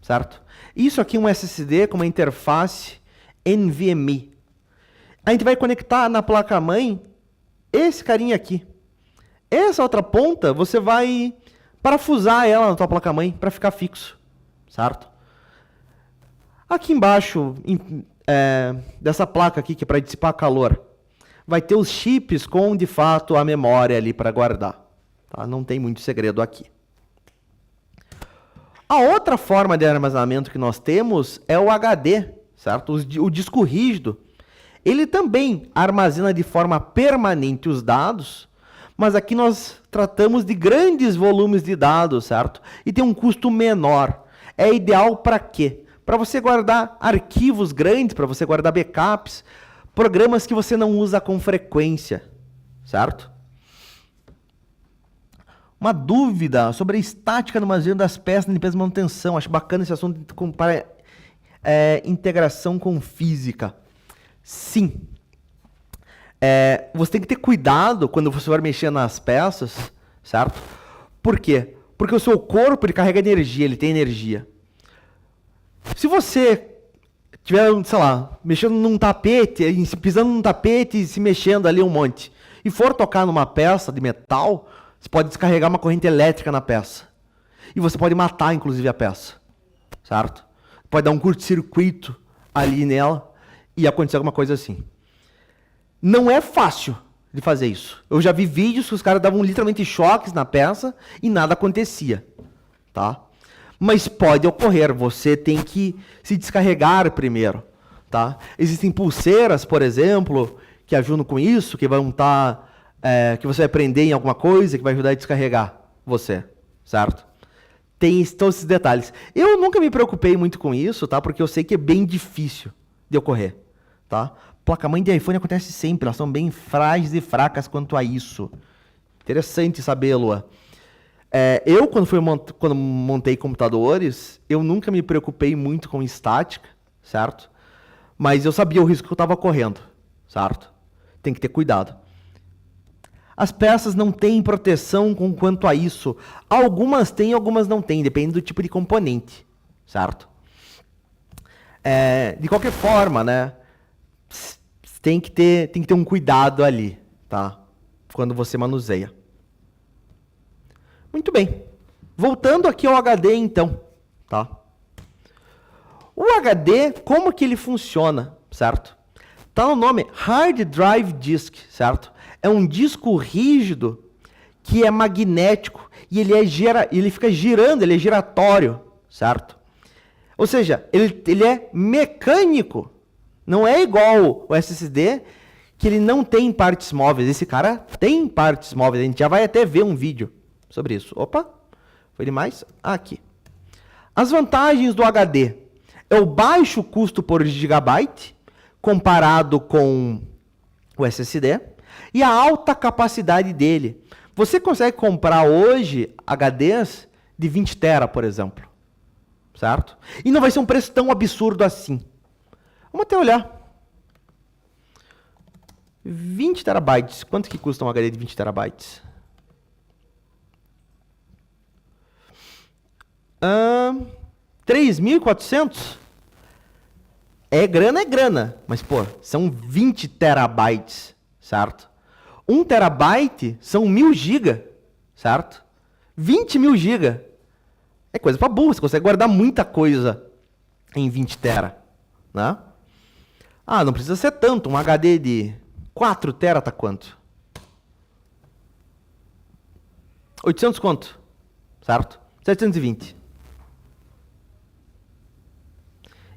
certo? Isso aqui é um SSD com uma interface NVMe. A gente vai conectar na placa-mãe esse carinha aqui. Essa outra ponta, você vai parafusar ela na tua placa-mãe para ficar fixo, certo? Aqui embaixo, dessa placa aqui, que é para dissipar calor, vai ter os chips com, de fato, a memória ali para guardar. Tá? Não tem muito segredo aqui. A outra forma de armazenamento que nós temos é o HD, certo? O disco rígido. Ele também armazena de forma permanente os dados, mas aqui nós tratamos de grandes volumes de dados, certo? E tem um custo menor. É ideal para quê? Para você guardar arquivos grandes, para você guardar backups, programas que você não usa com frequência, certo? Uma dúvida sobre a estática no armazenamento das peças de limpeza e manutenção. Acho bacana esse assunto para integração com física. Sim. Você tem que ter cuidado quando você for mexer nas peças, certo? Por quê? Porque o seu corpo ele carrega energia, ele tem energia. Se você estiver, sei lá, mexendo num tapete, pisando num tapete e se mexendo ali um monte, e for tocar numa peça de metal, você pode descarregar uma corrente elétrica na peça. E você pode matar, inclusive, a peça, certo? Pode dar um curto-circuito ali nela e acontecer alguma coisa assim. Não é fácil de fazer isso. Eu já vi vídeos que os caras davam literalmente choques na peça e nada acontecia, tá? Mas pode ocorrer, você tem que se descarregar primeiro, tá? Existem pulseiras, por exemplo, que ajudam com isso, que vão estar, que você vai prender em alguma coisa, que vai ajudar a descarregar você, certo? Tem todos esses detalhes. Eu nunca me preocupei muito com isso, tá? Porque eu sei que é bem difícil de ocorrer, tá? Placa-mãe de iPhone acontece sempre, elas são bem frágeis e fracas quanto a isso. Interessante saber, Lua. Eu, quando montei computadores, eu nunca me preocupei muito com estática, certo? Mas eu sabia o risco que eu estava correndo, certo? Tem que ter cuidado. As peças não têm proteção com quanto a isso. Algumas têm, algumas não têm, depende do tipo de componente, certo? De qualquer forma, né? Tem que ter um cuidado ali, tá? Quando você manuseia. Muito bem. Voltando aqui ao HD, então, tá? O HD, como que ele funciona, certo? Tá no nome Hard Drive Disk, certo? É um disco rígido que é magnético e ele fica girando, ele é giratório, certo? Ou seja, ele é mecânico. Não é igual o SSD, que ele não tem partes móveis. Esse cara tem partes móveis. A gente já vai até ver um vídeo sobre isso. Opa, foi demais? Aqui. As vantagens do HD. É o baixo custo por gigabyte, comparado com o SSD, e a alta capacidade dele. Você consegue comprar hoje HDs de 20 tera, por exemplo. Certo? E não vai ser um preço tão absurdo assim. Vamos até olhar. 20 terabytes. Quanto que custa um HD de 20 terabytes? 3.400? É grana. Mas, pô, são 20 terabytes, certo? 1 terabyte são 1.000 GB, certo? 20.000 GB. É coisa pra burro, você consegue guardar muita coisa em 20 tera, né? Não precisa ser tanto. Um HD de 4 tera tá quanto? 800 quanto? Certo? 720.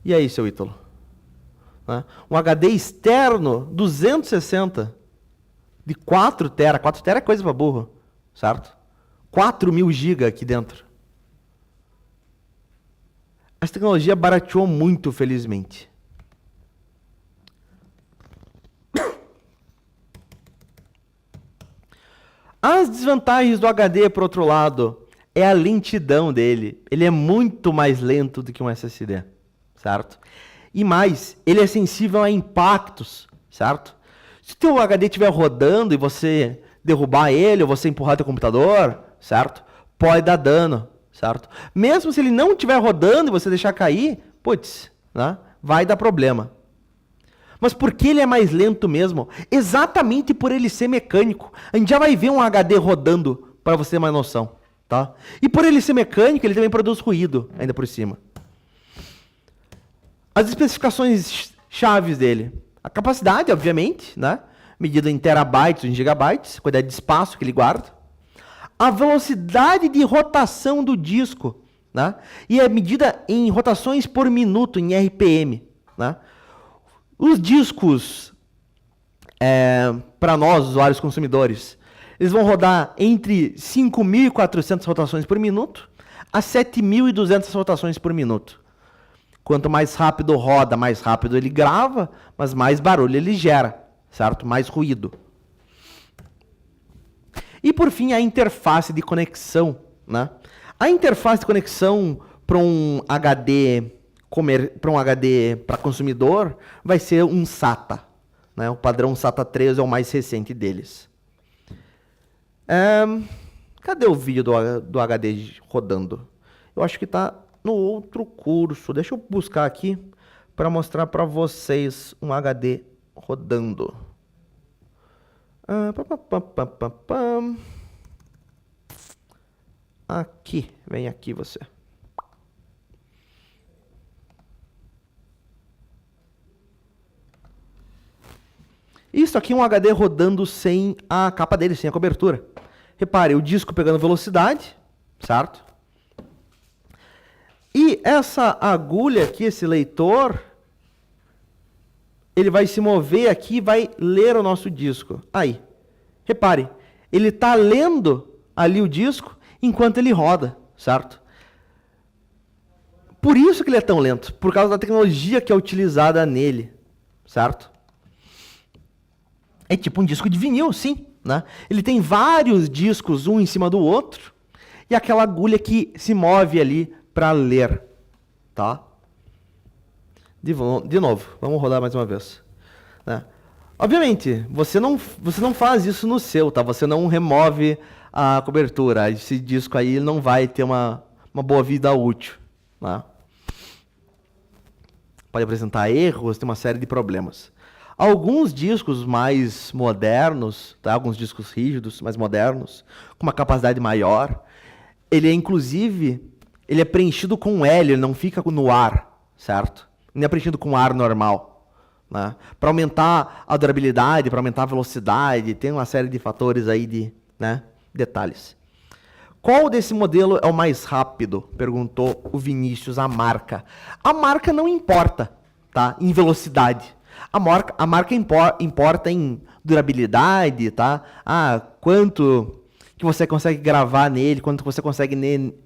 E aí, seu Ítalo? Um HD externo, 260. De 4 tera. 4 tera é coisa pra burro, certo? 4.000 GB aqui dentro. Essa tecnologia barateou muito, felizmente. As desvantagens do HD, por outro lado, é a lentidão dele. Ele é muito mais lento do que um SSD, certo? E mais, ele é sensível a impactos, certo? Se o teu HD estiver rodando e você derrubar ele, ou você empurrar teu computador, certo? Pode dar dano, certo? Mesmo se ele não estiver rodando e você deixar cair, putz, né? Vai dar problema. Mas por que ele é mais lento mesmo? Exatamente por ele ser mecânico. A gente já vai ver um HD rodando, para você ter mais noção, tá? E por ele ser mecânico, ele também produz ruído, ainda por cima. As especificações chaves dele. A capacidade, obviamente, né? medida em terabytes ou em gigabytes, quantidade de espaço que ele guarda. A velocidade de rotação do disco, né? E é medida em rotações por minuto, em RPM. Né? Os discos, para nós, usuários consumidores, eles vão rodar entre 5.400 rotações por minuto a 7.200 rotações por minuto. Quanto mais rápido roda, mais rápido ele grava, mas mais barulho ele gera, certo? Mais ruído. E por fim, a interface de conexão, né? A interface de conexão para um HD para consumidor vai ser um SATA, né? O padrão SATA 3 é o mais recente deles. Cadê o vídeo do HD rodando? Eu acho que está no outro curso. Deixa eu buscar aqui para mostrar para vocês um HD rodando. Aqui, vem aqui você. Isso aqui é um HD rodando sem a capa dele, sem a cobertura. Repare, o disco pegando velocidade, certo? E essa agulha aqui, esse leitor, ele vai se mover aqui e vai ler o nosso disco. Aí, repare, ele está lendo ali o disco enquanto ele roda, certo? Por isso que ele é tão lento, por causa da tecnologia que é utilizada nele, certo? É tipo um disco de vinil, sim, né? Ele tem vários discos, um em cima do outro, e aquela agulha que se move ali para ler, tá? De novo, vamos rodar mais uma vez. Né? Obviamente, você não faz isso no seu, tá? Você não remove a cobertura. Esse disco aí não vai ter uma boa vida útil. Né? Pode apresentar erros, tem uma série de problemas. Alguns discos mais modernos, tá? Alguns discos rígidos, mais modernos, com uma capacidade maior, ele é inclusive, ele é preenchido com hélio, ele não fica no ar, certo? Não é preenchido com ar normal. Né? Para aumentar a durabilidade, para aumentar a velocidade, tem uma série de fatores aí de detalhes. Qual desse modelo é o mais rápido? Perguntou o Vinícius, a marca. A marca não importa, tá? Em velocidade. A marca importa em durabilidade, tá? Quanto que você consegue gravar nele, quanto você consegue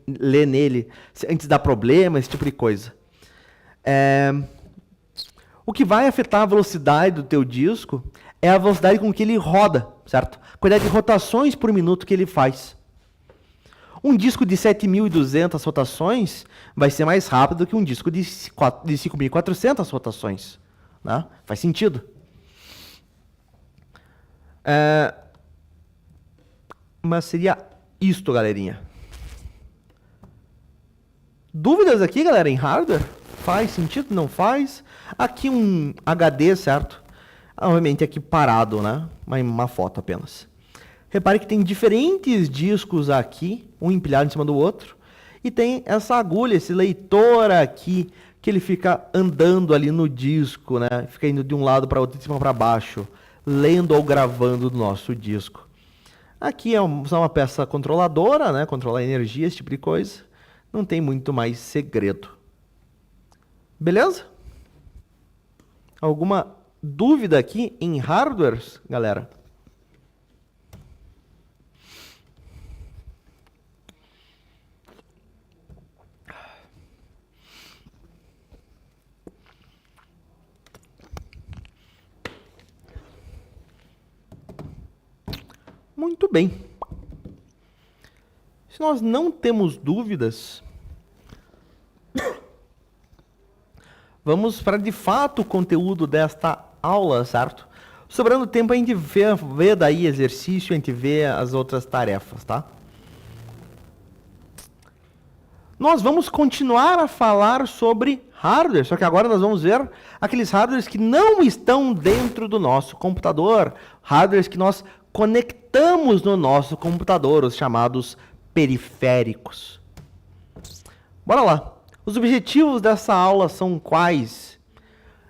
ler nele antes de dar problema, esse tipo de coisa. O que vai afetar a velocidade do teu disco é a velocidade com que ele roda, certo? A quantidade de rotações por minuto que ele faz. Um disco de 7.200 rotações vai ser mais rápido do que um disco de 5.400 rotações. Né? Faz sentido. Mas seria isto, galerinha. Dúvidas aqui, galera, em hardware? Faz sentido? Não faz? Aqui um HD, certo? Obviamente aqui parado, né? Uma foto apenas. Repare que tem diferentes discos aqui, um empilhado em cima do outro. E tem essa agulha, esse leitor aqui, que ele fica andando ali no disco, né? Fica indo de um lado para outro, de cima para baixo, lendo ou gravando do nosso disco. Aqui é só uma peça controladora, né? Controlar a energia, esse tipo de coisa. Não tem muito mais segredo. Beleza? Alguma dúvida aqui em hardwares, galera? Muito bem. Se nós não temos dúvidas, vamos para de fato o conteúdo desta aula, certo? Sobrando tempo a gente vê daí exercício, a gente vê as outras tarefas, tá? Nós vamos continuar a falar sobre hardware, só que agora nós vamos ver aqueles hardwares que não estão dentro do nosso computador, hardwares que nós conectamos no nosso computador, os chamados periféricos. Bora lá. Os objetivos dessa aula são quais?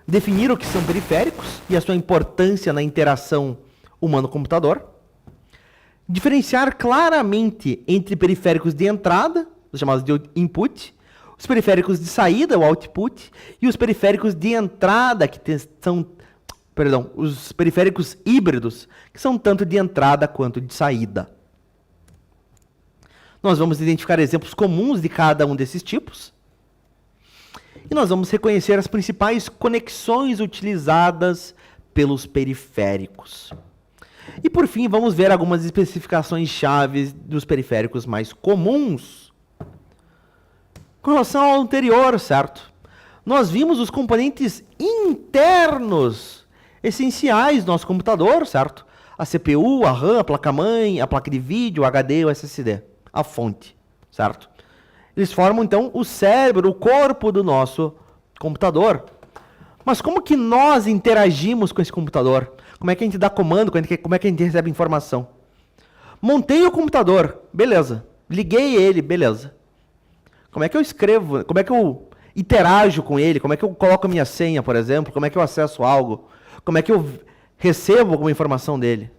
Definir o que são periféricos e a sua importância na interação humano-computador. Diferenciar claramente entre periféricos de entrada, os chamados de input, os periféricos de saída, o output, e os periféricos de entrada, os periféricos híbridos, que são tanto de entrada quanto de saída. Nós vamos identificar exemplos comuns de cada um desses tipos. E nós vamos reconhecer as principais conexões utilizadas pelos periféricos. E por fim, vamos ver algumas especificações chaves dos periféricos mais comuns. Com relação ao anterior, certo? Nós vimos os componentes internos essenciais do nosso computador, certo? A CPU, a RAM, a placa-mãe, a placa de vídeo, o HD, o SSD, a fonte, certo? Eles formam, então, o cérebro, o corpo do nosso computador. Mas como que nós interagimos com esse computador? Como é que a gente dá comando? Como é que a gente recebe informação? Montei o computador, beleza. Liguei ele, beleza. Como é que eu escrevo? Como é que eu interajo com ele? Como é que eu coloco a minha senha, por exemplo? Como é que eu acesso algo? Como é que eu recebo alguma informação dele?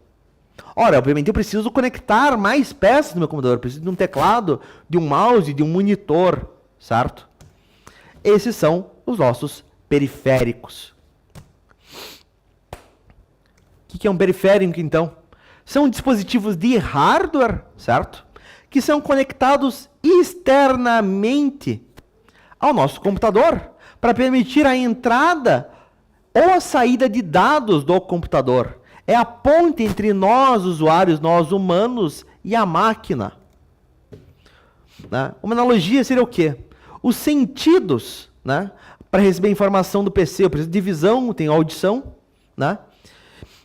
Ora, obviamente eu preciso conectar mais peças no meu computador. Eu preciso de um teclado, de um mouse, de um monitor, certo? Esses são os nossos periféricos. O que é um periférico, então? São dispositivos de hardware, certo? Que são conectados externamente ao nosso computador para permitir a entrada ou a saída de dados do computador. É a ponte entre nós, usuários, nós humanos, e a máquina. Né? Uma analogia seria o quê? Os sentidos, né? Para receber informação do PC, eu preciso de visão, tenho audição, né?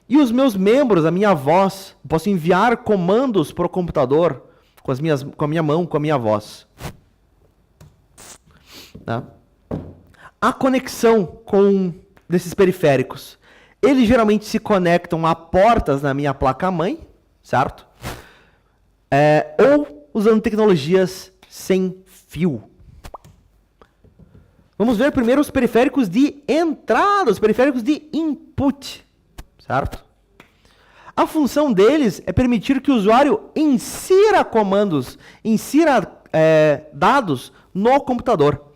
E os meus membros, a minha voz, posso enviar comandos para o computador com a minha mão, com a minha voz. Né? A conexão com desses periféricos, eles geralmente se conectam a portas na minha placa-mãe, certo? Ou usando tecnologias sem fio. Vamos ver primeiro os periféricos de entrada, os periféricos de input, certo? A função deles é permitir que o usuário insira comandos, insira dados no computador.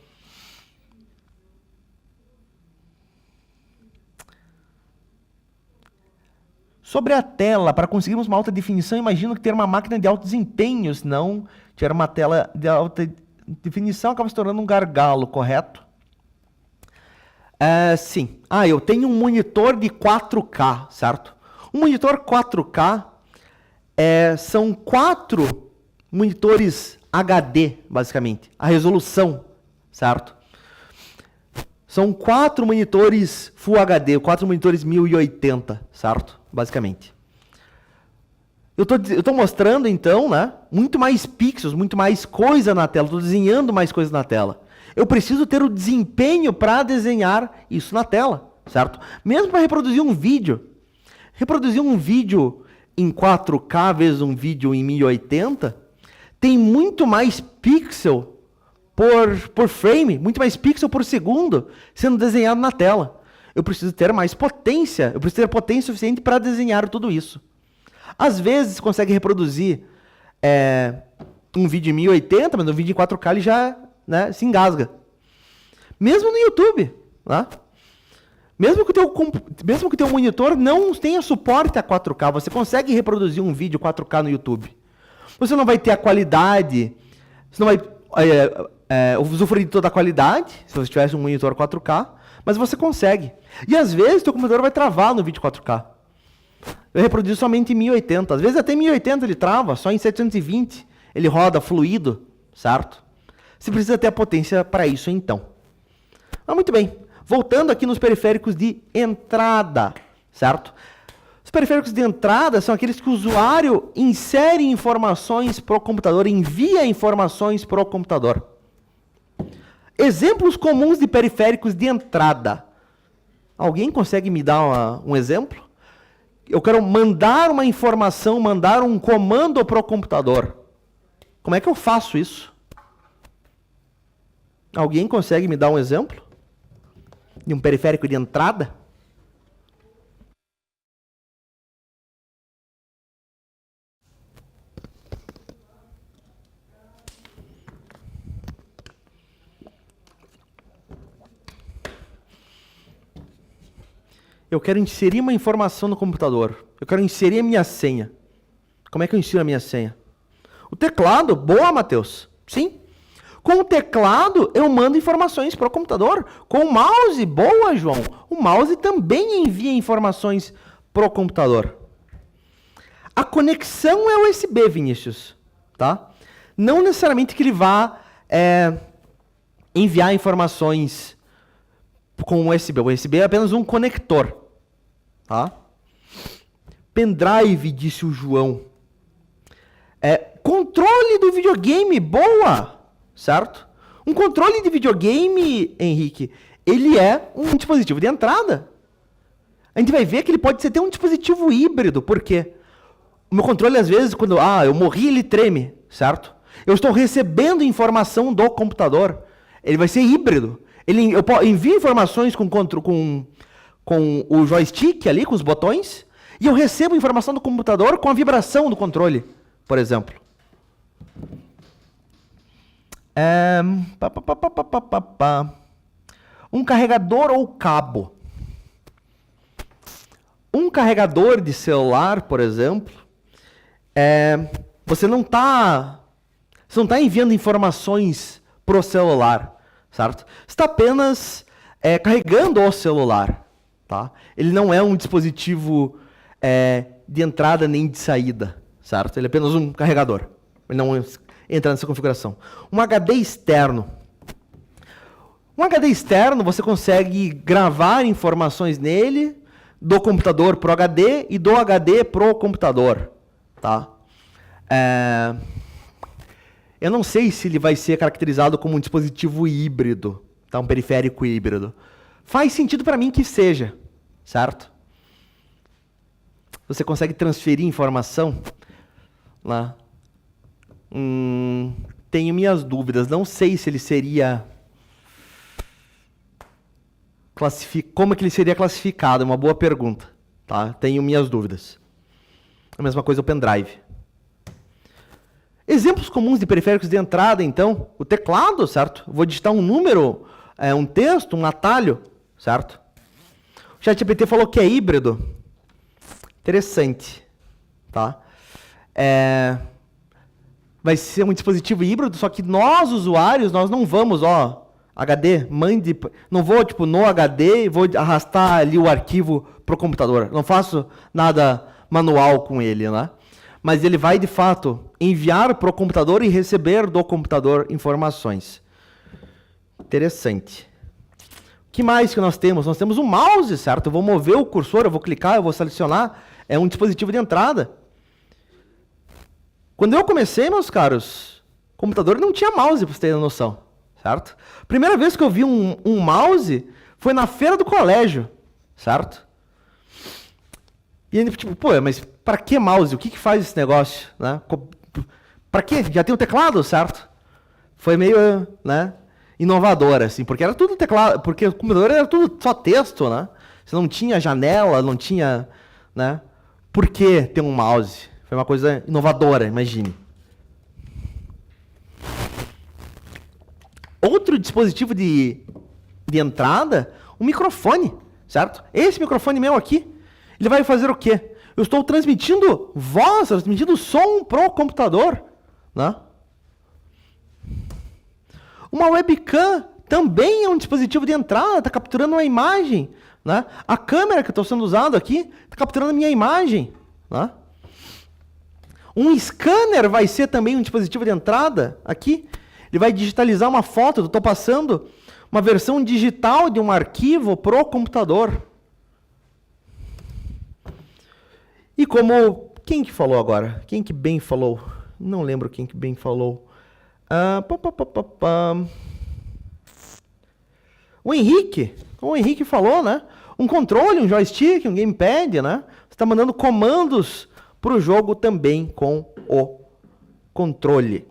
Sobre a tela, para conseguirmos uma alta definição, imagino que ter uma máquina de alto desempenho, senão tiver uma tela de alta definição, acaba se tornando um gargalo, correto? Sim. Eu tenho um monitor de 4K, certo? Um monitor 4K são 4 monitores HD, basicamente. A resolução, certo? São 4 monitores Full HD, 4 monitores 1080, certo? Basicamente. Eu tô mostrando, então, né, muito mais pixels, muito mais coisa na tela. Estou desenhando mais coisa na tela. Eu preciso ter o desempenho para desenhar isso na tela, certo? Mesmo para reproduzir um vídeo. Reproduzir um vídeo em 4K vezes um vídeo em 1080 tem muito mais pixel por frame, muito mais pixel por segundo sendo desenhado na tela. Eu preciso ter mais potência, eu preciso ter potência suficiente para desenhar tudo isso. Às vezes consegue reproduzir um vídeo em 1080, mas um vídeo em 4K ele já, né, se engasga. Mesmo no YouTube, né? Mesmo que o teu monitor não tenha suporte a 4K, você consegue reproduzir um vídeo 4K no YouTube. Você não vai ter a qualidade, você não vai usufruir de toda a qualidade, se você tivesse um monitor 4K, mas você consegue. E às vezes o teu computador vai travar no vídeo 4K. Eu reproduzo somente em 1080, às vezes até em 1080 ele trava, só em 720 ele roda fluido, certo? Você precisa ter a potência para isso então. Muito bem. Voltando aqui nos periféricos de entrada, certo? Os periféricos de entrada são aqueles que o usuário insere informações para o computador, envia informações para o computador. Exemplos comuns de periféricos de entrada. Alguém consegue me dar um exemplo? Eu quero mandar uma informação, mandar um comando para o computador. Como é que eu faço isso? Alguém consegue me dar um exemplo? De um periférico de entrada? Eu quero inserir uma informação no computador. Eu quero inserir a minha senha. Como é que eu insiro a minha senha? O teclado, boa, Matheus. Sim. Com o teclado, eu mando informações para o computador. Com o mouse, boa, João. O mouse também envia informações para o computador. A conexão é USB, Vinícius. Tá? Não necessariamente que ele vá enviar informações com o USB. O USB é apenas um conector. Tá? Pendrive, disse o João. Controle do videogame, boa! Certo? Um controle de videogame, Henrique, ele é um dispositivo de entrada. A gente vai ver que ele pode ser até um dispositivo híbrido. Por quê? O meu controle, às vezes, quando eu morri, ele treme, certo? Eu estou recebendo informação do computador. Ele vai ser híbrido. Eu envio informações com o joystick ali, com os botões, e eu recebo informação do computador com a vibração do controle, por exemplo. Um carregador ou cabo. Um carregador de celular, por exemplo, você não está enviando informações para o celular, certo? Você está apenas carregando o celular. Tá? Ele não é um dispositivo de entrada nem de saída, certo? Ele é apenas um carregador. Ele não entra nessa configuração. Um HD externo. Um HD externo, você consegue gravar informações nele do computador para o HD e do HD para o computador. Tá? Eu não sei se ele vai ser caracterizado como um dispositivo híbrido, tá? Um periférico híbrido. Faz sentido para mim que seja, certo? Você consegue transferir informação lá. Tenho minhas dúvidas. Não sei se ele seria... Como é que ele seria classificado? É uma boa pergunta. Tá? Tenho minhas dúvidas. A mesma coisa o pendrive. Exemplos comuns de periféricos de entrada, então. O teclado, certo? Vou digitar um número, um texto, um atalho, certo? O ChatGPT falou que é híbrido. Interessante. Tá? Vai ser um dispositivo híbrido, só que nós, usuários, nós não vamos, HD, não vou, no HD e vou arrastar ali o arquivo para o computador. Não faço nada manual com ele, né? Mas ele vai, de fato, enviar para o computador e receber do computador informações. Interessante. O que mais que nós temos? Nós temos um mouse, certo? Eu vou mover o cursor, eu vou clicar, eu vou selecionar. É um dispositivo de entrada. Quando eu comecei, meus caros, o computador não tinha mouse, para vocês terem noção, certo? Primeira vez que eu vi um mouse foi na feira do colégio, certo? E ele, mas para que mouse? O que faz esse negócio? Né? Para quê? Já tem o teclado, certo? Foi meio, inovador, assim, porque era tudo teclado, porque o computador era tudo só texto, né? Você não tinha janela, não tinha, né? Por que ter um mouse? Foi uma coisa inovadora, imagine. Outro dispositivo de entrada, um microfone, certo? Esse microfone meu aqui, ele vai fazer o quê? Eu estou transmitindo voz, transmitindo som para o computador, né? Uma webcam também é um dispositivo de entrada, está capturando uma imagem, né? A câmera que eu estou sendo usado aqui está capturando a minha imagem, né? Um scanner vai ser também um dispositivo de entrada aqui. Ele vai digitalizar uma foto. Eu estou passando uma versão digital de um arquivo para o computador. E como... Quem que falou agora? Quem que bem falou? Não lembro quem que bem falou. O Henrique. O Henrique falou, né? Um controle, um joystick, um gamepad, né? Você está mandando comandos para o jogo também com o controle.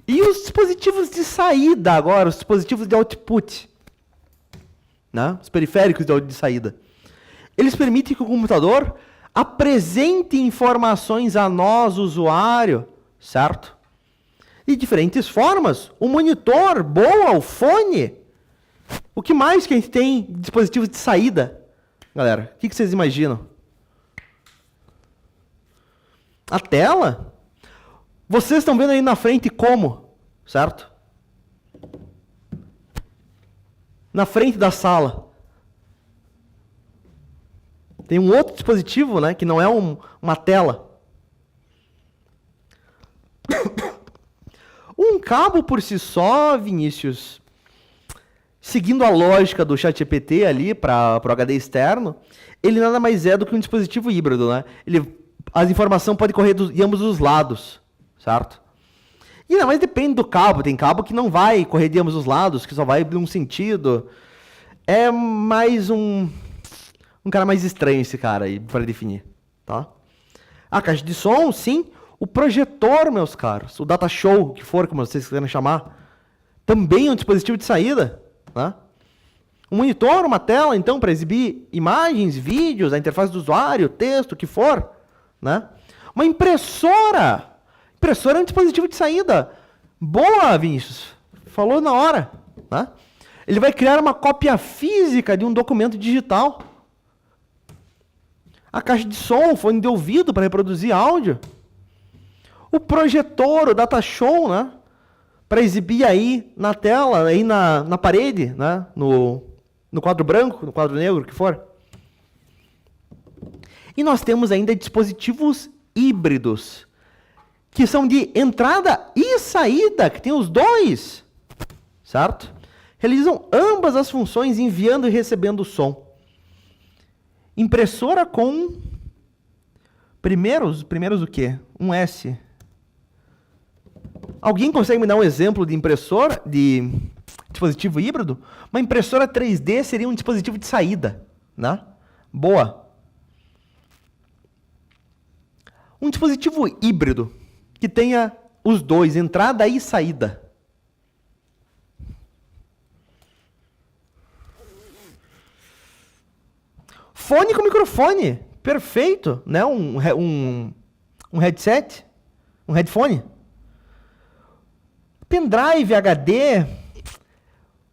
E os dispositivos de saída agora, os dispositivos de output, né? Os periféricos de saída. Eles permitem que o computador apresente informações a nós, usuário, certo? De diferentes formas. O monitor, boa, o fone, O que mais que a gente tem de dispositivos de saída? Galera, o que vocês imaginam? A tela? Vocês estão vendo aí na frente como, certo? Na frente da sala. Tem um outro dispositivo, né, que não é uma tela. Um cabo por si só, Vinícius, seguindo a lógica do ChatGPT ali para o HD externo, ele nada mais é do que um dispositivo híbrido, né? As informações podem correr de ambos os lados, certo? E não, mas depende do cabo. Tem cabo que não vai correr de ambos os lados, que só vai de um sentido. É mais um cara mais estranho esse cara aí, para definir, tá? A caixa de som, sim. O projetor, meus caros, o data show, que for, como vocês quiserem chamar, também é um dispositivo de saída, né? Um monitor, uma tela, então, para exibir imagens, vídeos, a interface do usuário, texto, o que for, né? Uma impressora. Impressora é um dispositivo de saída. Boa, Vinícius. Falou na hora, né? Ele vai criar uma cópia física de um documento digital. A caixa de som, fone de ouvido para reproduzir áudio. O projetor, o data show, né? Para exibir aí na tela, aí na parede, né? No quadro branco, no quadro negro, o que for. E nós temos ainda dispositivos híbridos, que são de entrada e saída, que tem os dois, certo? Realizam ambas as funções, enviando e recebendo o som. Impressora com... Primeiros o quê? Um S. Alguém consegue me dar um exemplo de impressora, de dispositivo híbrido? Uma impressora 3D seria um dispositivo de saída, né? Boa. Um dispositivo híbrido que tenha os dois, entrada e saída. Fone com microfone. Perfeito, né? Um headset, um headphone. Pendrive, HD.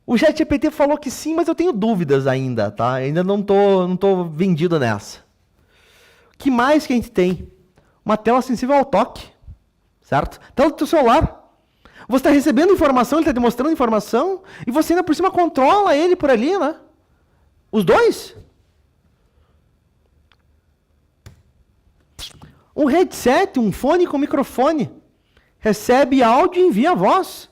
O ChatGPT falou que sim, mas eu tenho dúvidas ainda, tá? Ainda não tô vendido nessa. O que mais que a gente tem? Uma tela sensível ao toque, certo? Tela do teu celular. Você está recebendo informação, ele está demonstrando informação, e você ainda por cima controla ele por ali, né? Os dois. Um headset, um fone com microfone. Recebe áudio e envia voz.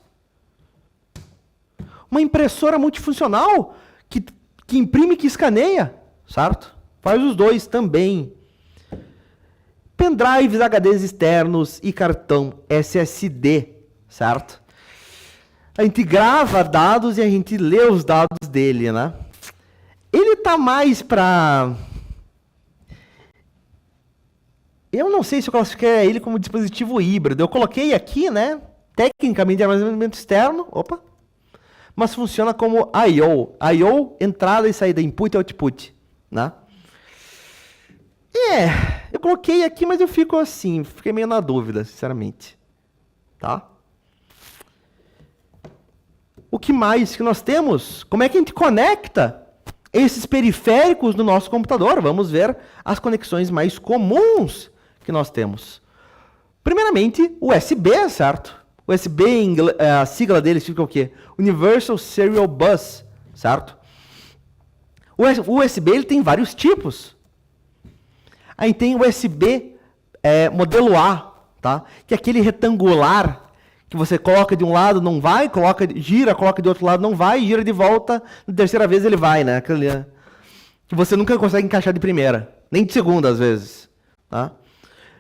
Uma impressora multifuncional que imprime e que escaneia, certo? Faz os dois também. Pendrives, HDs externos e cartão SSD, certo? A gente grava dados e a gente lê os dados dele, né? Ele tá mais para... Eu não sei se eu classifiquei ele como dispositivo híbrido. Eu coloquei aqui, né? Tecnicamente é armazenamento externo. Opa! Mas funciona como I/O. I/O, entrada e saída, input e output, né? Eu coloquei aqui, mas eu fico assim, fiquei meio na dúvida, sinceramente. Tá? O que mais que nós temos? Como é que a gente conecta esses periféricos no nosso computador? Vamos ver as conexões mais comuns que nós temos. Primeiramente, USB, certo? USB, a sigla dele significa o quê? Universal Serial Bus, certo? O USB ele tem vários tipos. Aí tem o USB modelo A, tá? Que é aquele retangular que você coloca de um lado, não vai, gira, coloca de outro lado, não vai, gira de volta, na terceira vez ele vai, né? Aquele, que você nunca consegue encaixar de primeira, nem de segunda às vezes, tá?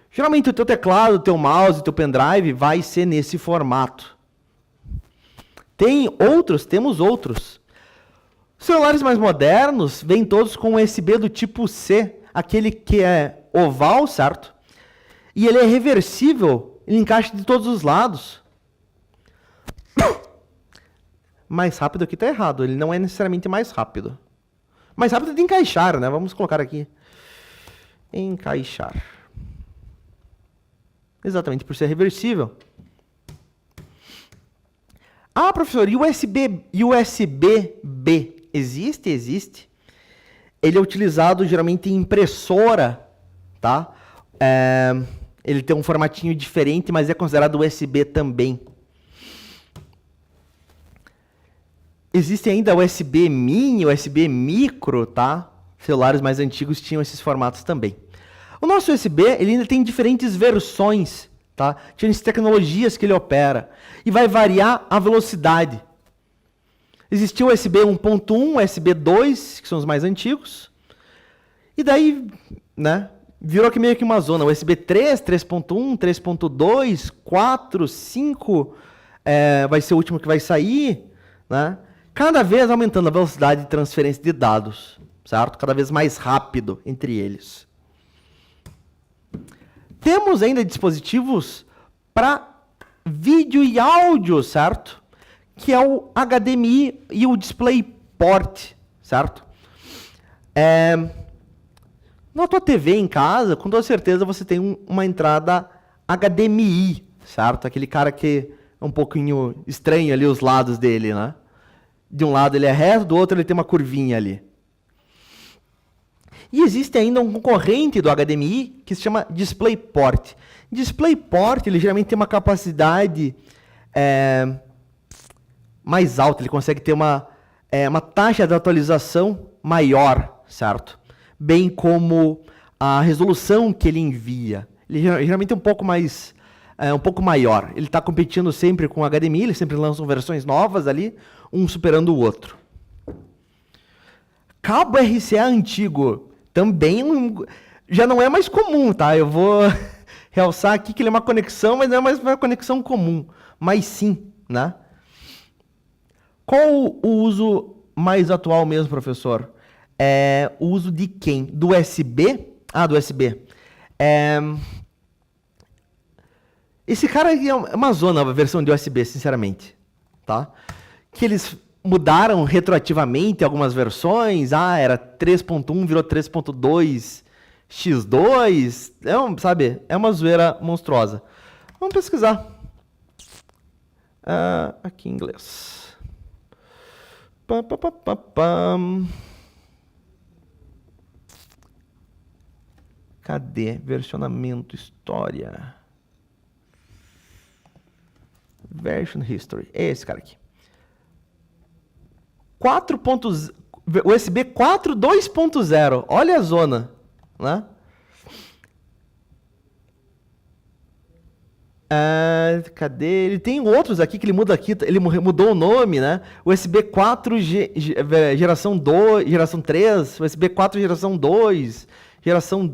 Geralmente o teu teclado, o teu mouse, o teu pendrive vai ser nesse formato. Temos outros. Celulares mais modernos vêm todos com USB do tipo C, aquele que é oval, certo? E ele é reversível, ele encaixa de todos os lados. Mais rápido aqui está errado, ele não é necessariamente mais rápido. Mais rápido é de encaixar, né? Vamos colocar aqui. Encaixar. Exatamente, por ser reversível. Ah, professor, e USB-B existe? Existe. Ele é utilizado geralmente em impressora, tá? Ele tem um formatinho diferente, mas é considerado USB também. Existe ainda USB mini, USB micro, tá? Celulares mais antigos tinham esses formatos também. O nosso USB, ele ainda tem diferentes versões, tá? Diferentes tecnologias que ele opera. E vai variar a velocidade. Existia o USB 1.1, USB 2, que são os mais antigos. E daí, né, virou aqui meio que uma zona. USB 3, 3.1, 3.2, 4, 5, vai ser o último que vai sair, né? Cada vez aumentando a velocidade de transferência de dados, certo? Cada vez mais rápido entre eles. Temos ainda dispositivos para vídeo e áudio, certo? Que é o HDMI e o DisplayPort, certo? Na tua TV em casa, com toda certeza você tem uma entrada HDMI, certo? Aquele cara que é um pouquinho estranho ali os lados dele, né? De um lado ele é reto, do outro ele tem uma curvinha ali. E existe ainda um concorrente do HDMI que se chama DisplayPort. DisplayPort, ele geralmente tem uma capacidade mais alta, ele consegue ter uma taxa de atualização maior, certo? Bem como a resolução que ele envia. Ele geralmente é um pouco maior. Ele está competindo sempre com o HDMI, eles sempre lançam versões novas ali, um superando o outro. Cabo RCA antigo também já não é mais comum, tá? Eu vou realçar aqui que ele é uma conexão, mas não é mais uma conexão comum. Mas sim, né? Qual o uso mais atual mesmo, professor? O uso de quem? Do USB? Ah, do USB. Esse cara aqui é uma zona, a versão de USB, sinceramente. Tá? Que eles mudaram retroativamente algumas versões. Ah, era 3.1, virou 3.2 X2. Sabe? É uma zoeira monstruosa. Vamos pesquisar. Aqui em inglês. Cadê? Versionamento, história. Version history. É esse cara aqui. USB 4 2.0. Olha a zona, né? Cadê? Ele tem outros aqui que ele muda aqui, ele mudou o nome, né? USB 4 geração 2, geração 3, USB 4 geração 2, geração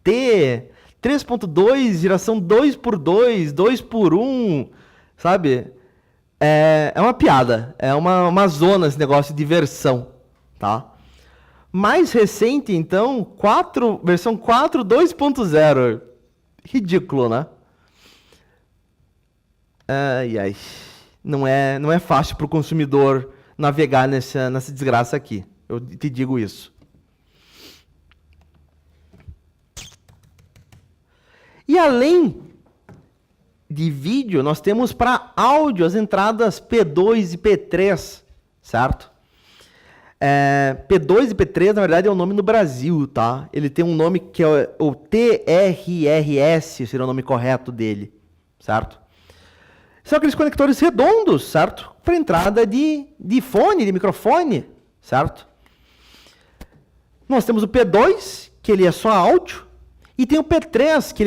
T, 3.2, geração 2x2, 2x1, sabe? É uma piada, é uma zona esse negócio de versão, tá? Mais recente, então, versão 4 2.0. Ridículo, né? Ai. Não é fácil para o consumidor navegar nessa desgraça aqui. Eu te digo isso. E além de vídeo, nós temos para áudio as entradas P2 e P3, certo? P2 e P3, na verdade, é o nome no Brasil, tá? Ele tem um nome que é o TRRS, seria o nome correto dele, certo? São aqueles conectores redondos, certo? Para entrada de fone, de microfone, certo? Nós temos o P2, que ele é só áudio, e tem o P3, que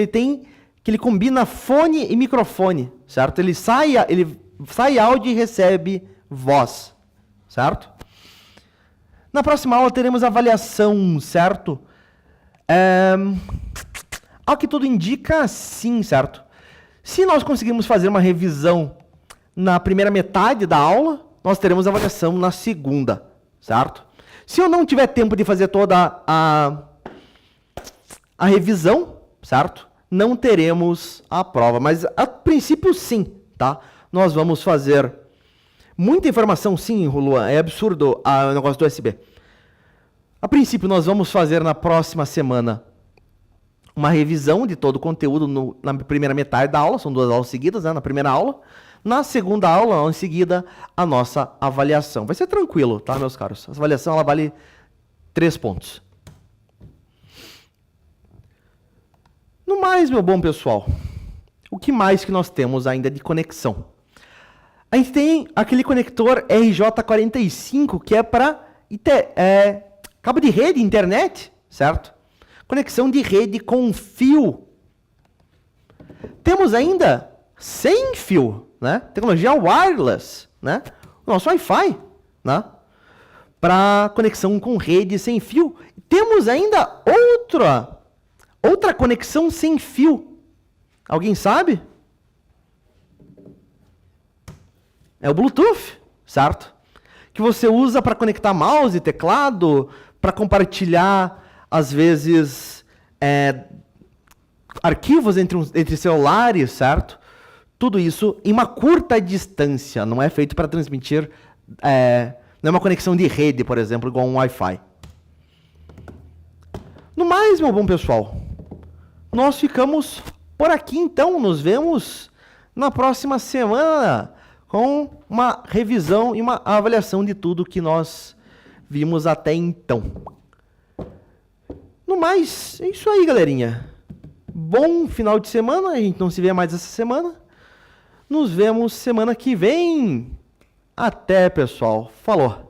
ele combina fone e microfone, certo? Ele sai áudio e recebe voz, certo? Na próxima aula teremos avaliação, certo? Ao que tudo indica, sim, certo? Se nós conseguirmos fazer uma revisão na primeira metade da aula, nós teremos avaliação na segunda, certo? Se eu não tiver tempo de fazer toda a revisão, certo? Não teremos a prova, mas a princípio sim, tá? Nós vamos fazer muita informação, sim, Luan, é absurdo o negócio do USB. A princípio nós vamos fazer na próxima semana uma revisão de todo o conteúdo na primeira metade da aula, são 2 aulas seguidas, né? Na primeira aula, Na segunda aula, logo em seguida, a nossa avaliação. Vai ser tranquilo, tá, meus caros? A avaliação ela vale 3 pontos. No mais, meu bom pessoal, o que mais que nós temos ainda de conexão? A gente tem aquele conector RJ45, que é para cabo de rede, internet, certo? Conexão de rede com fio. Temos ainda sem fio, né? Tecnologia wireless, né? O nosso Wi-Fi, né? Para conexão com rede sem fio. Temos ainda outra conexão sem fio. Alguém sabe? É o Bluetooth, certo? Que você usa para conectar mouse e teclado, para compartilhar, às vezes, arquivos entre celulares, certo? Tudo isso em uma curta distância, não é feito para transmitir, não é uma conexão de rede, por exemplo, igual um Wi-Fi. No mais, meu bom pessoal, nós ficamos por aqui então, nos vemos na próxima semana com uma revisão e uma avaliação de tudo que nós vimos até então. No mais, é isso aí, galerinha. Bom final de semana, a gente não se vê mais essa semana. Nos vemos semana que vem. Até, pessoal. Falou.